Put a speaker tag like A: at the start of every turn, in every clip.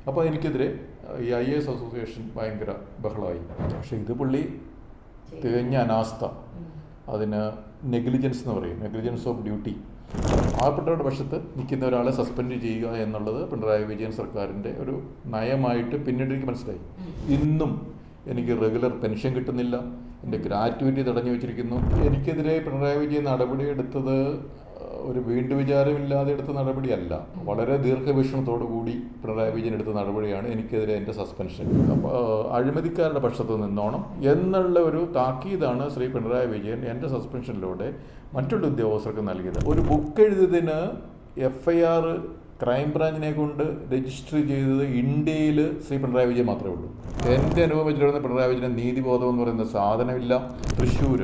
A: അപ്പോൾ എനിക്കെതിരെ ഈ IAS അസോസിയേഷൻ ഭയങ്കര ബഹളമായി. പക്ഷേ ഇത് പുള്ളി തികഞ്ഞ അനാസ്ഥ, അതിന് നെഗ്ലിജൻസ് എന്ന് പറയും, നെഗ്ലിജൻസ് ഓഫ് ഡ്യൂട്ടി. പാവപ്പെട്ടവരുടെ പക്ഷത്ത് നിൽക്കുന്ന ഒരാളെ സസ്പെൻഡ് ചെയ്യുക എന്നുള്ളത് പിണറായി വിജയൻ സർക്കാരിൻ്റെ ഒരു നയമായിട്ട് പിന്നീട് എനിക്ക് മനസ്സിലായി. ഇന്നും എനിക്ക് റെഗുലർ പെൻഷൻ കിട്ടുന്നില്ല, എൻ്റെ ഗ്രാറ്റുവിറ്റി തടഞ്ഞു വെച്ചിരിക്കുന്നു. എനിക്കെതിരെ പിണറായി വിജയൻ നടപടിയെടുത്തത് ഒരു വിചാരമില്ലാതെ എടുത്ത നടപടിയല്ല, വളരെ ദീർഘവീക്ഷണത്തോടു കൂടി പിണറായി വിജയൻ എടുത്ത നടപടിയാണ് എനിക്കെതിരെ എൻ്റെ സസ്പെൻഷൻ. അപ്പോൾ അഴിമതിക്കാരുടെ പക്ഷത്ത് നിന്നോണം എന്നുള്ള ഒരു താക്കീതാണ് ശ്രീ പിണറായി വിജയൻ എൻ്റെ സസ്പെൻഷനിലൂടെ മറ്റുള്ള ഉദ്യോഗസ്ഥർക്ക് നൽകിയത്. ഒരു ബുക്ക് എഴുതിയതിന് FIR ക്രൈംബ്രാഞ്ചിനെ കൊണ്ട് രജിസ്റ്റർ ചെയ്തത് ഇന്ത്യയിൽ ശ്രീ പിണറായി വിജയൻ മാത്രമേ ഉള്ളൂ. എൻ്റെ അനുഭവം വെച്ചിട്ടുള്ള പിണറായി വിജയൻ നീതിബോധം എന്ന് പറയുന്ന സാധനമില്ല. തൃശ്ശൂർ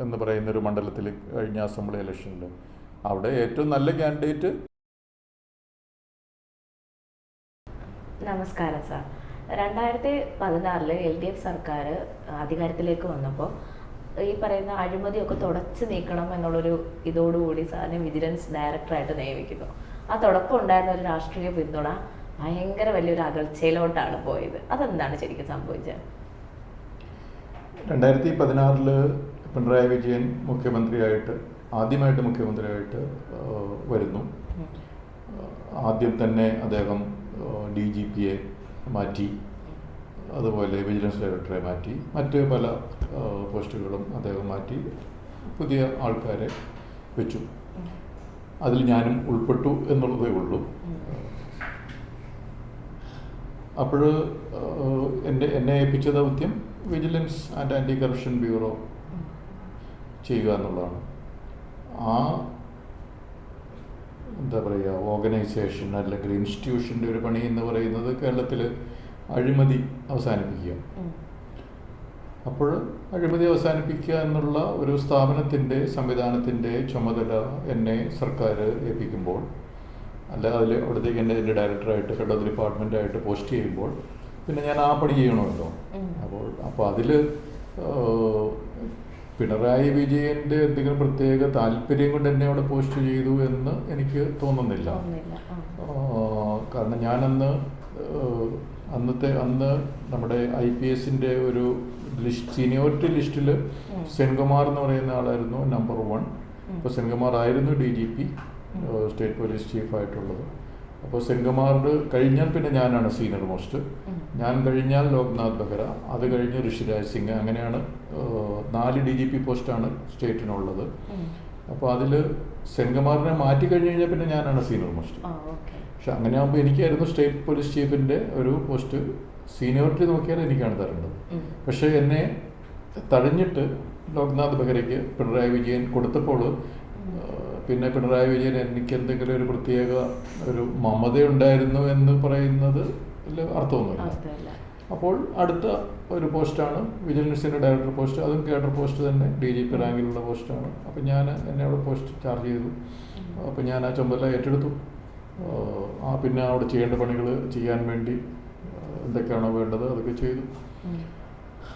A: എന്ന് പറയുന്നൊരു മണ്ഡലത്തിൽ കഴിഞ്ഞ അസംബ്ലി ഇലക്ഷനിൽ അവിടെ ഏറ്റവും നല്ല കാൻഡിഡേറ്റ്.
B: നമസ്കാരം സാർ. 2016 LDF സർക്കാർ അധികാരത്തിലേക്ക് വന്നപ്പോൾ ഈ പറയുന്ന അഴിമതിയൊക്കെ തുടച്ചു നീക്കണം എന്നുള്ളൊരു ഇതോടുകൂടി സാറിനെ വിജിലൻസ് ഡയറക്ടറായിട്ട് നിയമിക്കുന്നു. ആ തുടക്കം ഉണ്ടായിരുന്ന ഒരു രാഷ്ട്രീയ പിന്തുണ ഭയങ്കര വലിയൊരു അകൽച്ചയിലോട്ടാണ് പോയത്. അതെന്താണ് ശരിക്കും സംഭവിച്ചത്?
A: 2016 പിണറായി വിജയൻ ആദ്യമായിട്ട് മുഖ്യമന്ത്രിയായിട്ട് വരുന്നു. ആദ്യം തന്നെ അദ്ദേഹം DGPയെ മാറ്റി, അതുപോലെ വിജിലൻസ് ഡയറക്ടറെ മാറ്റി, മറ്റ് പല പോസ്റ്റുകളും അദ്ദേഹം മാറ്റി പുതിയ ആൾക്കാരെ വെച്ചു. അതിൽ ഞാനും ഉൾപ്പെട്ടു എന്നുള്ളതേ ഉള്ളൂ. അപ്പോൾ എന്നെ ഏൽപ്പിച്ച ദൗത്യം vigilance and anti corruption bureau ചെയ്യുക എന്നുള്ളതാണ്. ആ എന്താ പറയുക, ഓർഗനൈസേഷൻ അല്ലെങ്കിൽ ഇൻസ്റ്റിറ്റ്യൂഷൻ്റെ ഒരു പണി എന്ന് പറയുന്നത് കേരളത്തിൽ അഴിമതി അവസാനിപ്പിക്കുക. അപ്പോൾ അഴിമതി അവസാനിപ്പിക്കുക എന്നുള്ള ഒരു സ്ഥാപനത്തിൻ്റെ സംവിധാനത്തിൻ്റെ ചുമതല എന്നെ സർക്കാർ ഏൽപ്പിക്കുമ്പോൾ, അല്ല അവിടത്തേക്ക് എന്നെ എൻ്റെ ഡയറക്ടറായിട്ട് ഹെഡ് ഓഫ് ഡിപ്പാർട്ട്മെൻറ്റായിട്ട് പോസ്റ്റ് ചെയ്യുമ്പോൾ പിന്നെ ഞാൻ ആ പണി ചെയ്യണമല്ലോ. അപ്പോൾ അതിൽ പിണറായി വിജയന്റെ എന്തെങ്കിലും പ്രത്യേക താല്പര്യം കൊണ്ട് എന്നെ അവിടെ പോസ്റ്റ് ചെയ്തു എന്ന് എനിക്ക് തോന്നുന്നില്ല. കാരണം ഞാനന്ന് നമ്മുടെ IPSന്റെ ഒരു സീനിയോറിറ്റി ലിസ്റ്റിൽ സെൻകുമാർ എന്ന് പറയുന്ന ആളായിരുന്നു നമ്പർ 1. അപ്പോൾ സെൻകുമാർ ആയിരുന്നു DGP, സ്റ്റേറ്റ് പോലീസ് ചീഫായിട്ടുള്ളത്. അപ്പോൾ സെൻകുമാർ കഴിഞ്ഞാൽ പിന്നെ ഞാനാണ് സീനിയർ മോസ്റ്റ്. ഞാൻ കഴിഞ്ഞാൽ ലോക്നാഥ് ബെഹ്റ, അത് കഴിഞ്ഞ് ഋഷിരാജ് സിംഗ്. അങ്ങനെയാണ് 4 DGP പോസ്റ്റാണ് സ്റ്റേറ്റിനുള്ളത്. അപ്പോൾ അതിൽ സെൻകുമാറിനെ മാറ്റി കഴിഞ്ഞ് കഴിഞ്ഞാൽ പിന്നെ ഞാനാണ് സീനിയർ മോസ്റ്റ്. പക്ഷെ അങ്ങനെ ആകുമ്പോൾ എനിക്കായിരുന്നു സ്റ്റേറ്റ് പോലീസ് ചീഫിൻ്റെ ഒരു പോസ്റ്റ്. സീനിയോറിറ്റി നോക്കിയാൽ എനിക്കാണ് തരേണ്ടത്. പക്ഷേ എന്നെ തഴഞ്ഞിട്ട് ലോക്നാഥ് ബെഹ്റയ്ക്ക് പിണറായി വിജയൻ കൊടുത്തപ്പോൾ പിന്നെ പിണറായി വിജയൻ എനിക്ക് എന്തെങ്കിലും ഒരു പ്രത്യേക ഒരു മമതയുണ്ടായിരുന്നു എന്ന് പറയുന്നത് അർത്ഥമൊന്നുമില്ല. അപ്പോൾ അടുത്ത ഒരു പോസ്റ്റാണ് വിജിലൻസിൻ്റെ ഡയറക്ടർ പോസ്റ്റ്. അതും കേഡർ പോസ്റ്റ് തന്നെ, DGP റാങ്കിലുള്ള പോസ്റ്റാണ്. അപ്പോൾ എന്നെ അവിടെ പോസ്റ്റ് ചാർജ് ചെയ്തു. അപ്പോൾ ഞാൻ ആ ചുമതല ഏറ്റെടുത്തു. പിന്നെ അവിടെ ചെയ്യേണ്ട പണികൾ ചെയ്യാൻ വേണ്ടി എന്തൊക്കെയാണോ വേണ്ടത് അതൊക്കെ ചെയ്തു.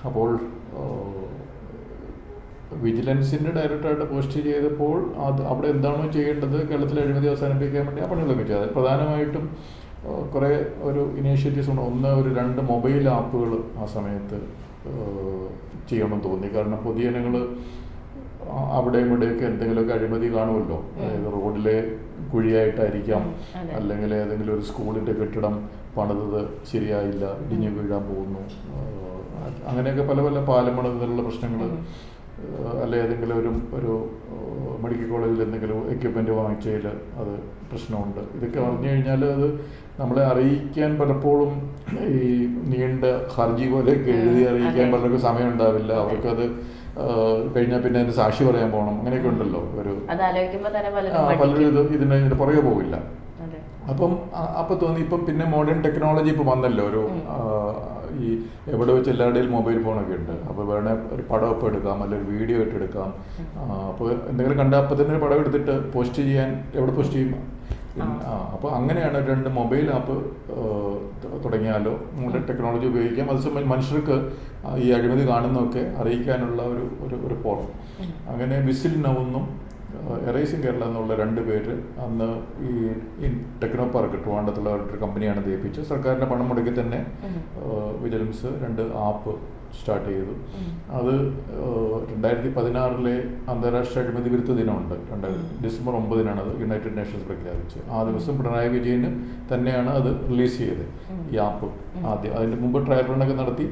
A: അപ്പോൾ വിജിലൻസിൻ്റെ ഡയറക്ടറായിട്ട് പോസ്റ്റ് ചെയ്തപ്പോൾ അവിടെ എന്താണോ ചെയ്യേണ്ടത് കേരളത്തിലെ അഴിമതി അവസാനിപ്പിക്കാൻ വേണ്ടി ആ പണികളൊക്കെ ചെയ്തത്. പ്രധാനമായിട്ടും കുറേ ഒരു ഇനീഷ്യേറ്റീവ്സ് ഉണ്ട്. ഒരു 2 മൊബൈൽ ആപ്പുകൾ ആ സമയത്ത് ചെയ്യണമെന്ന് തോന്നി. കാരണം പൊതുജനങ്ങൾ അവിടെയും ഇവിടെയൊക്കെ എന്തെങ്കിലുമൊക്കെ അഴിമതി കാണുമല്ലോ. അതായത് റോഡിലെ കുഴിയായിട്ടായിരിക്കാം, അല്ലെങ്കിൽ ഏതെങ്കിലും ഒരു സ്കൂളിൻ്റെ കെട്ടിടം പണിതത് ശരിയായില്ല, ഇടിഞ്ഞു വീഴാൻ പോകുന്നു, അങ്ങനെയൊക്കെ പല പല പാലം പണിതലുള്ള പ്രശ്നങ്ങൾ, അല്ല ഏതെങ്കിലും ഒരു മെഡിക്കൽ കോളേജിൽ എന്തെങ്കിലും എക്യുപ്മെൻറ്റ് വാങ്ങിച്ചതിൽ അത് പ്രശ്നമുണ്ട്. ഇതൊക്കെ അറിഞ്ഞു കഴിഞ്ഞാൽ അത് നമ്മളെ അറിയിക്കാൻ പലപ്പോഴും ഈ നീണ്ട ഹർജി പോലെയൊക്കെ എഴുതി അറിയിക്കാൻ പലർക്കും സമയം ഉണ്ടാവില്ല. അവർക്കത് കഴിഞ്ഞാൽ പിന്നെ അതിന് സാക്ഷി പറയാൻ പോകണം, അങ്ങനെയൊക്കെ ഉണ്ടല്ലോ. പലരും ഇതിൻ്റെ പുറകെ പോകില്ല. അപ്പം തോന്നി ഇപ്പം പിന്നെ മോഡേൺ ടെക്നോളജി ഇപ്പം വന്നല്ലോ. ഈ എവിടെ വെച്ച് എല്ലാവരുടെയും മൊബൈൽ ഫോണൊക്കെ ഉണ്ട്. അപ്പോൾ വേണേൽ ഒരു പടമൊക്കെ എടുക്കാം, അല്ലെങ്കിൽ വീഡിയോ ഇട്ട് എടുക്കാം. അപ്പോൾ എന്തെങ്കിലും കണ്ടാൽ അപ്പം തന്നെ ഒരു പടം എടുത്തിട്ട് പോസ്റ്റ് ചെയ്യാൻ എവിടെ പോസ്റ്റ് ചെയ്യും. അപ്പോൾ അങ്ങനെയാണ് 2 മൊബൈൽ ആപ്പ് തുടങ്ങിയാലോ, മോഡേൺ ടെക്നോളജി ഉപയോഗിക്കാം. അതേസമയം മനുഷ്യർക്ക് ഈ അഴിമതി കാണുന്നതൊക്കെ അറിയിക്കാനുള്ള ഒരു ഫോറം. അങ്ങനെ വിസിൽ നൗന്നും എറൈസിങ് കേരള എന്നുള്ള 2 പേര് അന്ന് ഈ ടെക്നോ പാർക്ക് ട്രിവാൻഡ്രത്തുള്ള ഒരു കമ്പനിയാണ് ഇത് ഏൽപ്പിച്ചത്. സർക്കാരിൻ്റെ പണം മുടക്കി തന്നെ വിജിലൻസ് 2 ആപ്പ് സ്റ്റാർട്ട് ചെയ്തു. അത് 2016 അന്താരാഷ്ട്ര അഴിമതി വിരുദ്ധ ദിനമുണ്ട്. ഡിസംബർ 9 അത് യുണൈറ്റഡ് നേഷൻസ് പ്രഖ്യാപിച്ചു. ആ ദിവസം പിണറായി വിജയന് തന്നെയാണ് അത് റിലീസ് ചെയ്തത്, ഈ ആപ്പ് ആദ്യം. അതിൻ്റെ മുമ്പ് ട്രയൽ റണ്ണൊക്കെ നടത്തി.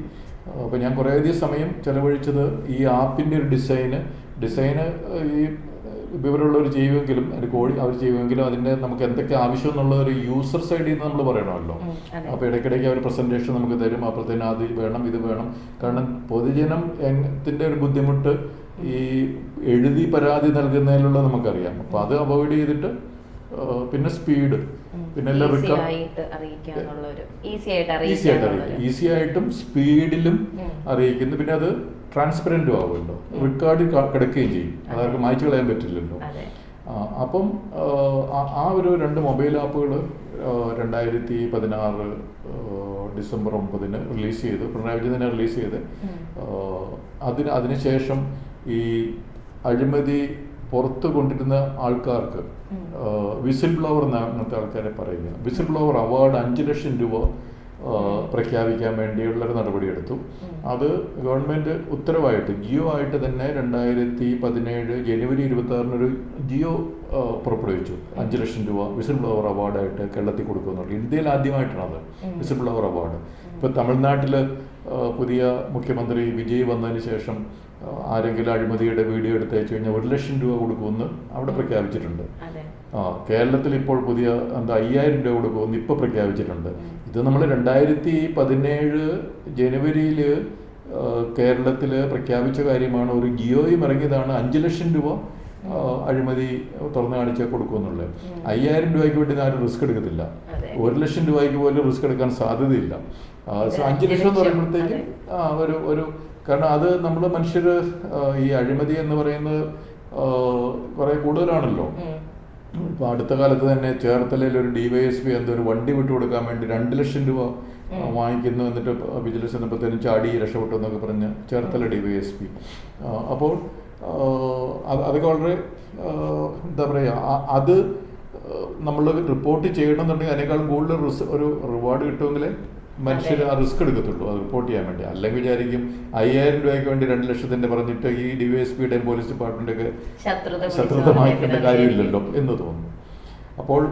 A: അപ്പോൾ ഞാൻ കുറേയധികം സമയം ചെലവഴിച്ചത് ഈ ആപ്പിൻ്റെ ഒരു ഡിസൈന് ഈ വിവരമുള്ളവർ ചെയ്യുമെങ്കിലും അവർ ചെയ്യുമെങ്കിലും അതിൻ്റെ നമുക്ക് എന്തൊക്കെ ആവശ്യം എന്നുള്ള ഒരു യൂസർ സൈഡിൽ നിന്ന് നമ്മൾ പറയണമല്ലോ. അപ്പോൾ ഇടയ്ക്കിടയ്ക്ക് അവർ പ്രസൻറ്റേഷൻ നമുക്ക് തരും. അപ്പോഴത്തേനും അത് വേണം ഇത് വേണം. കാരണം പൊതുജനത്തിൻ്റെ ഒരു ബുദ്ധിമുട്ട് ഈ എഴുതി പരാതി നൽകുന്നതിലുള്ള നമുക്കറിയാം. അപ്പോൾ അത് അവോയ്ഡ് ചെയ്തിട്ട് പിന്നെ സ്പീഡ്, പിന്നെ എല്ലാം ഈസി ആയിട്ടും സ്പീഡിലും അറിയിക്കുന്നു. പിന്നെ അത് ട്രാൻസ്പെറൻറ്റും ആവുമല്ലോ, റെക്കോർഡിൽ കിടക്കുകയും ചെയ്യും, അതാർക്ക് മായ്ച്ചു കളയാൻ പറ്റില്ലല്ലോ. അപ്പം ആ ഒരു 2 മൊബൈൽ ആപ്പുകൾ 2016 ഡിസംബർ 9 റിലീസ് ചെയ്തു. പിണറായി വിജയൻ തന്നെ റിലീസ് ചെയ്ത് അതിനുശേഷം ഈ അഴിമതി പുറത്ത് കൊണ്ടിരുന്ന ആൾക്കാർക്ക് വിസിൽ ബ്ലോവർ അങ്ങനത്തെ ആൾക്കാരെ പറയുക, വിസിൽ ബ്ലോവർ അവാർഡ് 5 ലക്ഷം രൂപ പ്രഖ്യാപിക്കാൻ വേണ്ടിയുള്ളൊരു നടപടിയെടുത്തു. അത് ഗവൺമെൻറ് ഉത്തരവായിട്ട് ജിയോ ആയിട്ട് തന്നെ 2017 ജനുവരി 26 ജിയോ പുറപ്പെടുവിച്ചു. 5 ലക്ഷം രൂപ വിസിൽ ബ്ലോവർ അവാർഡായിട്ട് കേരളത്തിൽ കൊടുക്കുന്നുള്ളൂ. ഇന്ത്യയിൽ ആദ്യമായിട്ടാണ് അത് വിസിൽ ബ്ലോവർ അവാർഡ്. ഇപ്പോൾ തമിഴ്നാട്ടിൽ പുതിയ മുഖ്യമന്ത്രി വിജയ് വന്നതിന് ശേഷം ആരെങ്കിലും അഴിമതിയുടെ വീഡിയോ എടുത്തയച്ചു കഴിഞ്ഞാൽ 1 ലക്ഷം രൂപ കൊടുക്കുമെന്ന് അവിടെ പ്രഖ്യാപിച്ചിട്ടുണ്ട്. കേരളത്തിൽ ഇപ്പോൾ പുതിയ 5000 രൂപ കൊടുക്കുമെന്ന് ഇപ്പോൾ പ്രഖ്യാപിച്ചിട്ടുണ്ട്. ഇത് നമ്മൾ 2017 ജനുവരിയിൽ കേരളത്തിൽ പ്രഖ്യാപിച്ച കാര്യമാണ്. ഒരു ജിയോയും ഇറങ്ങിയതാണ് 5 ലക്ഷം രൂപ അഴിമതി തുറന്നു കാണിച്ചാൽ കൊടുക്കുമെന്നുള്ളത്. 5000 രൂപയ്ക്ക് വേണ്ടി ആരും റിസ്ക് എടുക്കത്തില്ല. 1 ലക്ഷം രൂപയ്ക്ക് പോലും റിസ്ക് എടുക്കാൻ സാധ്യതയില്ല. 5 ലക്ഷം എന്ന് പറയുമ്പോഴത്തേക്കും ഒരു കാരണം അത് നമ്മൾ മനുഷ്യർ ഈ അഴിമതി എന്ന് പറയുന്നത് കുറെ കൂടുതലാണല്ലോ. ഇപ്പോൾ അടുത്ത കാലത്ത് തന്നെ ചേർത്തലയിൽ ഒരു DYSP ഒരു വണ്ടി വിട്ടു കൊടുക്കാൻ വേണ്ടി 2 ലക്ഷം രൂപ വാങ്ങിക്കുന്നു. എന്നിട്ട് വിജിലൻസ് എന്നപ്പോഴത്തേനും ചാടി രക്ഷപ്പെട്ടു എന്നൊക്കെ പറഞ്ഞ് ചേർത്തല DYSP. അപ്പോൾ അതൊക്കെ വളരെ എന്താ പറയുക, അത് നമ്മൾ റിപ്പോർട്ട് ചെയ്യണമെന്നുണ്ടെങ്കിൽ അതിനേക്കാളും കൂടുതൽ ഒരു റിവാർഡ് കിട്ടുമെങ്കിൽ മനുഷ്യർ ആ റിസ്ക് എടുക്കത്തുള്ളൂ അത് റിപ്പോർട്ട് ചെയ്യാൻ വേണ്ടി. അല്ലെങ്കിൽ വിചാരിക്കും 5000 രൂപയ്ക്ക് വേണ്ടി 2 ലക്ഷത്തിൻ്റെ പറഞ്ഞിട്ട് ഈ DYSPയുടെയും പോലീസ് ഡിപ്പാർട്ട്മെൻറ്റൊക്കെ ശത്രുത വാങ്ങിക്കേണ്ട കാര്യമില്ലല്ലോ എന്ന് തോന്നുന്നു. അപ്പോൾ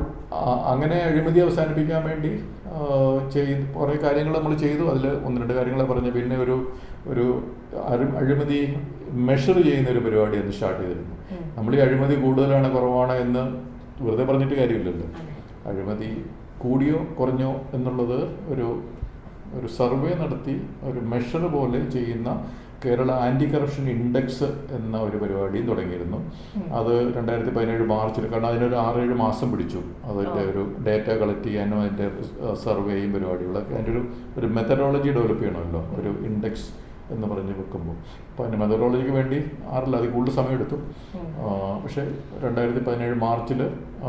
A: അങ്ങനെ അഴിമതി അവസാനിപ്പിക്കാൻ വേണ്ടി കുറേ കാര്യങ്ങൾ നമ്മൾ ചെയ്തു. അതിൽ 1-2 കാര്യങ്ങളെ പറഞ്ഞു. പിന്നെ ഒരു അഴിമതി മെഷർ ചെയ്യുന്ന ഒരു പരിപാടി അന്ന് സ്റ്റാർട്ട് ചെയ്തിരുന്നു. നമ്മൾ ഈ അഴിമതി കൂടുതലാണ് കുറവാണ് എന്ന് വെറുതെ പറഞ്ഞിട്ട് കാര്യമില്ലല്ലോ. അഴിമതി കൂടിയോ കുറഞ്ഞോ എന്നുള്ളത് ഒരു സർവേ നടത്തി ഒരു മെഷർ പോലെ ചെയ്യുന്ന കേരള ആൻറ്റി കറപ്ഷൻ ഇൻഡെക്സ് എന്ന ഒരു പരിപാടിയും തുടങ്ങിയിരുന്നു. അത് 2017 മാർച്ചിൽ, കാരണം അതിനൊരു 6-7 മാസം പിടിച്ചു അതിൻ്റെ ഒരു ഡേറ്റ കളക്ട് ചെയ്യാനും അതിൻ്റെ സർവേയും പരിപാടികളൊക്കെ. അതിൻ്റെ ഒരു മെത്തഡോളജി ഡെവലപ്പ് ചെയ്യണമല്ലോ ഒരു ഇൻഡെക്സ് എന്ന് പറഞ്ഞ് വെക്കുമ്പോൾ. അപ്പോൾ അതിൻ്റെ മെത്തഡോളജിക്ക് വേണ്ടി അതിൽ കൂടുതൽ സമയമെടുത്തു. പക്ഷേ 2017 മാർച്ചിൽ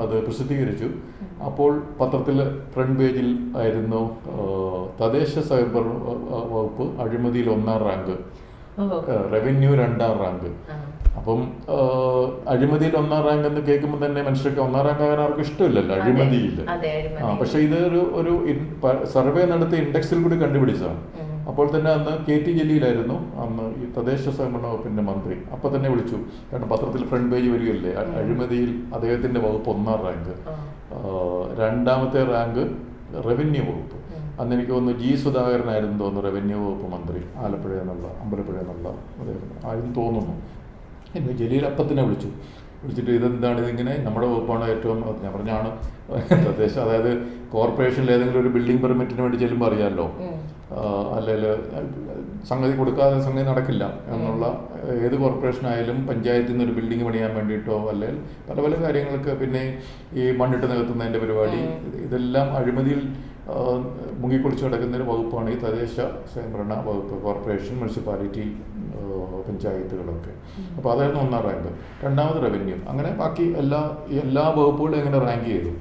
A: അത് പ്രസിദ്ധീകരിച്ചു. അപ്പോൾ പത്രത്തിൽ ഫ്രണ്ട് പേജിൽ ആയിരുന്നു തദ്ദേശ സ്വയംഭരണ വകുപ്പ് അഴിമതിയിൽ 1-ാം റാങ്ക്, റവന്യൂ 2-ാം റാങ്ക്. അപ്പം അഴിമതിയിൽ 1-ാം റാങ്ക് എന്ന് കേൾക്കുമ്പോൾ തന്നെ മനുഷ്യർക്ക് 1-ാം റാങ്ക് ആകാൻ ആർക്കും ഇഷ്ടമില്ലല്ലോ അഴിമതിയിൽ. പക്ഷെ ഇത് ഒരു സർവേ നടത്തിയ ഇൻഡെക്സിൽ കൂടി കണ്ടുപിടിച്ചതാണ്. അപ്പോൾ തന്നെ അന്ന് KT ജലീലായിരുന്നു അന്ന് ഈ തദ്ദേശ സ്വയംഭരണ വകുപ്പിന്റെ മന്ത്രി. അപ്പോൾ തന്നെ വിളിച്ചു, കാരണം പത്രത്തിൽ ഫ്രണ്ട് പേജ് വരികയല്ലേ, അഴിമതിയിൽ അദ്ദേഹത്തിന്റെ വകുപ്പ് 1-ാം റാങ്ക്, 2ാമത്തെ റാങ്ക് റവന്യൂ വകുപ്പ്. അന്ന് എനിക്ക് തോന്നുന്നു G. സുധാകരനായിരുന്നു തോന്നുന്നു റവന്യൂ വകുപ്പ് മന്ത്രി, അമ്പലപ്പുഴ എന്നുള്ള അദ്ദേഹം ആയിരുന്നു തോന്നുന്നു. എന്നെ ജലീൽ അപ്പത്തിനെ വിളിച്ചിട്ട് ഇതെന്താണ്, ഇതിങ്ങനെ നമ്മുടെ വകുപ്പാണ് ഏറ്റവും, ഞാൻ പറഞ്ഞാണ് തദ്ദേശ, അതായത് കോർപ്പറേഷനിൽ ഏതെങ്കിലും ഒരു ബിൽഡിംഗ് പെർമിറ്റിന് വേണ്ടി ചെല്ലുമ്പോൾ അറിയാമല്ലോ, അല്ലെങ്കിൽ സംഗതി കൊടുക്കാതെ സംഗതി നടക്കില്ല എന്നുള്ള, ഏത് കോർപ്പറേഷനായാലും പഞ്ചായത്തിൽ നിന്ന് ഒരു ബിൽഡിംഗ് പണിയാൻ വേണ്ടിയിട്ടോ അല്ലെങ്കിൽ പല പല കാര്യങ്ങൾക്ക്, പിന്നെ ഈ മണ്ണിട്ട് നികത്തുന്നതിൻ്റെ പരിപാടി, ഇതെല്ലാം അഴിമതിയിൽ മുങ്ങിക്കുളിച്ച് കിടക്കുന്ന ഒരു വകുപ്പാണ് ഈ തദ്ദേശ സ്വയംഭരണ വകുപ്പ്, കോർപ്പറേഷൻ, മുനിസിപ്പാലിറ്റി, പഞ്ചായത്തുകളൊക്കെ. അപ്പോൾ അതായിരുന്നു 1-ാം റാങ്ക്. 2ാമത് റവന്യൂ. അങ്ങനെ ബാക്കി എല്ലാ വകുപ്പുകളും എങ്ങനെ റാങ്ക് ചെയ്തു.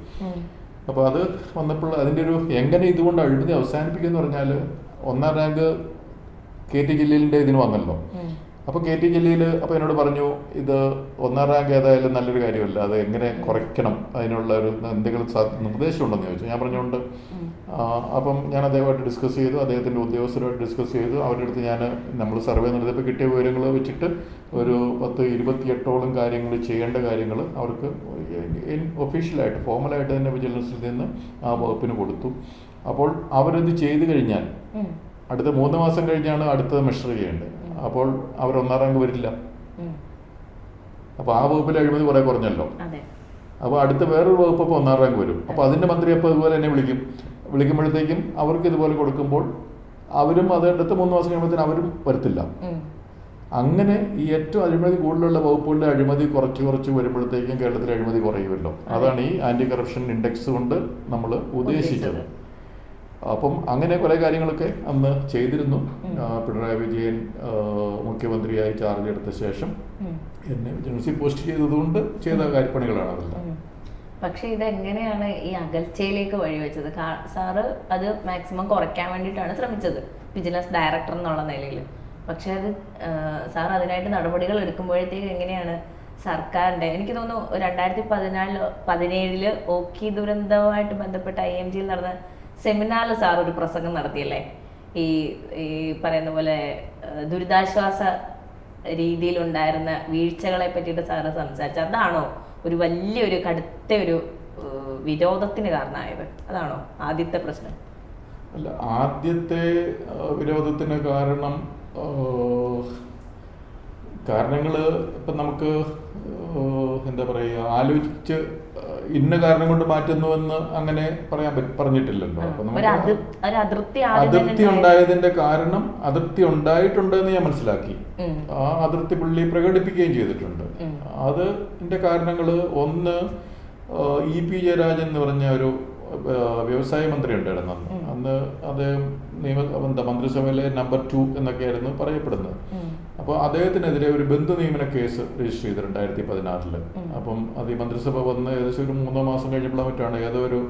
A: അപ്പോൾ അത് വന്നപ്പോൾ അതിൻ്റെ എങ്ങനെ ഇതുകൊണ്ട് അഴിമതി അവസാനിപ്പിക്കുമെന്ന് പറഞ്ഞാൽ 1-ാം റാങ്ക് KT ജലീലിൻ്റെ ഇതിന് വന്നല്ലോ. അപ്പോൾ KT ജലീൽ അപ്പോൾ എന്നോട് പറഞ്ഞു, ഇത് 1ാം റാങ്ക് ഏതായാലും നല്ലൊരു കാര്യമല്ല, അത് എങ്ങനെ കുറയ്ക്കണം, അതിനുള്ള ഒരു എന്തെങ്കിലും നിർദ്ദേശം ഉണ്ടെന്ന് ചോദിച്ചു. ഞാൻ പറഞ്ഞുകൊണ്ട് അപ്പം ഞാൻ അദ്ദേഹമായിട്ട് ഡിസ്കസ് ചെയ്തു, അദ്ദേഹത്തിൻ്റെ ഉദ്യോഗസ്ഥരുമായിട്ട് ഡിസ്കസ് ചെയ്തു. അവരുടെ അടുത്ത് നമ്മൾ സർവേ നടത്തിയപ്പോൾ കിട്ടിയ വിവരങ്ങൾ വെച്ചിട്ട് ഒരു 28ഓളം കാര്യങ്ങൾ, ചെയ്യേണ്ട കാര്യങ്ങൾ അവർക്ക് ഒഫീഷ്യലായിട്ട് ഫോർമലായിട്ട് തന്നെ വിജിലൻസിൽ നിന്ന് ആ വകുപ്പിന് കൊടുത്തു. അപ്പോൾ അവരത് ചെയ്തു കഴിഞ്ഞാൽ അടുത്ത 3 മാസം കഴിഞ്ഞാണ് അടുത്തത് മെഷർ ചെയ്യേണ്ടത്. അപ്പോൾ അവർ 1ാം റാങ്ക് വരില്ല. അപ്പോൾ ആ വകുപ്പിലെ അഴിമതി കുറെ കുറഞ്ഞല്ലോ. അപ്പോൾ അടുത്ത വേറൊരു വകുപ്പ് ഇപ്പോൾ 1ാം റാങ്ക് വരും. അപ്പോൾ അതിൻ്റെ മന്ത്രി അപ്പോൾ ഇതുപോലെ തന്നെ വിളിക്കുമ്പോഴത്തേക്കും അവർക്ക് ഇതുപോലെ കൊടുക്കുമ്പോൾ അവരും അത് അടുത്ത 3 മാസം കഴിയുമ്പോഴത്തേനും അവരും വരത്തില്ല. അങ്ങനെ ഈ ഏറ്റവും അഴിമതി കൂടുതലുള്ള വകുപ്പുകളുടെ അഴിമതി കുറച്ച് വരുമ്പോഴത്തേക്കും കേരളത്തിലെ അഴിമതി കുറയുമല്ലോ. അതാണ് ഈ ആന്റി കറപ്ഷൻ ഇൻഡെക്സ് കൊണ്ട് നമ്മൾ ഉദ്ദേശിച്ചത്. അപ്പം അങ്ങനെ കുറേ കാര്യങ്ങളൊക്കെ അന്ന് ചെയ്തിരുന്നു. പിണറായി വിജയൻ മുഖ്യമന്ത്രിയായി ചാർജ് എടുത്ത ശേഷം എന്നെ വിജിലൻസിൽ പോസ്റ്റ് ചെയ്തതുകൊണ്ട് ചെയ്ത കാര്യപ്പണികളാണ് അതെല്ലാം.
B: പക്ഷെ ഇതെങ്ങനെയാണ് ഈ അകൽച്ചയിലേക്ക് വഴിവെച്ചത്? സാറ് അത് മാക്സിമം കുറയ്ക്കാൻ വേണ്ടിയിട്ടാണ് ശ്രമിച്ചത് വിജിലൻസ് ഡയറക്ടർ എന്നുള്ള നിലയിൽ. പക്ഷെ അത് സാർ അതിനായിട്ട് നടപടികൾ എടുക്കുമ്പോഴത്തേക്ക് എങ്ങനെയാണ് സർക്കാരിൻ്റെ, എനിക്ക് തോന്നുന്നു 2017 ഓഖി ദുരന്തവുമായിട്ട് ബന്ധപ്പെട്ട IMGയിൽ നടന്ന സെമിനാറിൽ സാർ ഒരു പ്രസംഗം നടത്തിയല്ലേ, ഈ പറയുന്ന പോലെ ദുരിതാശ്വാസ രീതിയിലുണ്ടായിരുന്ന വീഴ്ചകളെ പറ്റിയിട്ട് സാറ് സംസാരിച്ചു. അതാണോ ഒരു വലിയൊരു കടുത്ത ഒരു വിരോധത്തിന് കാരണമായത്? അതാണോ ആദ്യത്തെ പ്രശ്നം?
A: അല്ല, ആദ്യത്തെ വിരോധത്തിന് കാരണങ്ങൾ ഇപ്പം നമുക്ക് എന്താ പറയുക, ആലോചിച്ച് ഇന്ന കാരണം കൊണ്ട് മാറ്റുന്നുവെന്ന് അങ്ങനെ പറഞ്ഞിട്ടില്ലല്ലോ. അപ്പൊ നമുക്ക് അതിർത്തി ഉണ്ടായതിന്റെ കാരണം അതിർത്തി ഉണ്ടായിട്ടുണ്ടെന്ന് ഞാൻ മനസ്സിലാക്കി. ആ അതിർത്തി പുള്ളി പ്രകടിപ്പിക്കുകയും ചെയ്തിട്ടുണ്ട്. അതിന്റെ കാരണങ്ങള് ഒന്ന്, EP ജയരാജൻ എന്ന് പറഞ്ഞ ഒരു വ്യവസായ മന്ത്രി ഉണ്ടായിരുന്നു അന്ന്. അദ്ദേഹം മന്ത്രിസഭയിലെ നമ്പർ 2 എന്നൊക്കെയായിരുന്നു പറയപ്പെടുന്നത്. അപ്പോൾ അദ്ദേഹത്തിനെതിരെ ഒരു ബന്ധു നിയമന കേസ് രജിസ്റ്റർ ചെയ്തു 2016. അപ്പം അത് ഈ മന്ത്രിസഭ വന്ന് ഏകദേശം ഒരു 3 മാസം കഴിഞ്ഞപ്പോൾ മറ്റാണ് ഏതോ ഒരു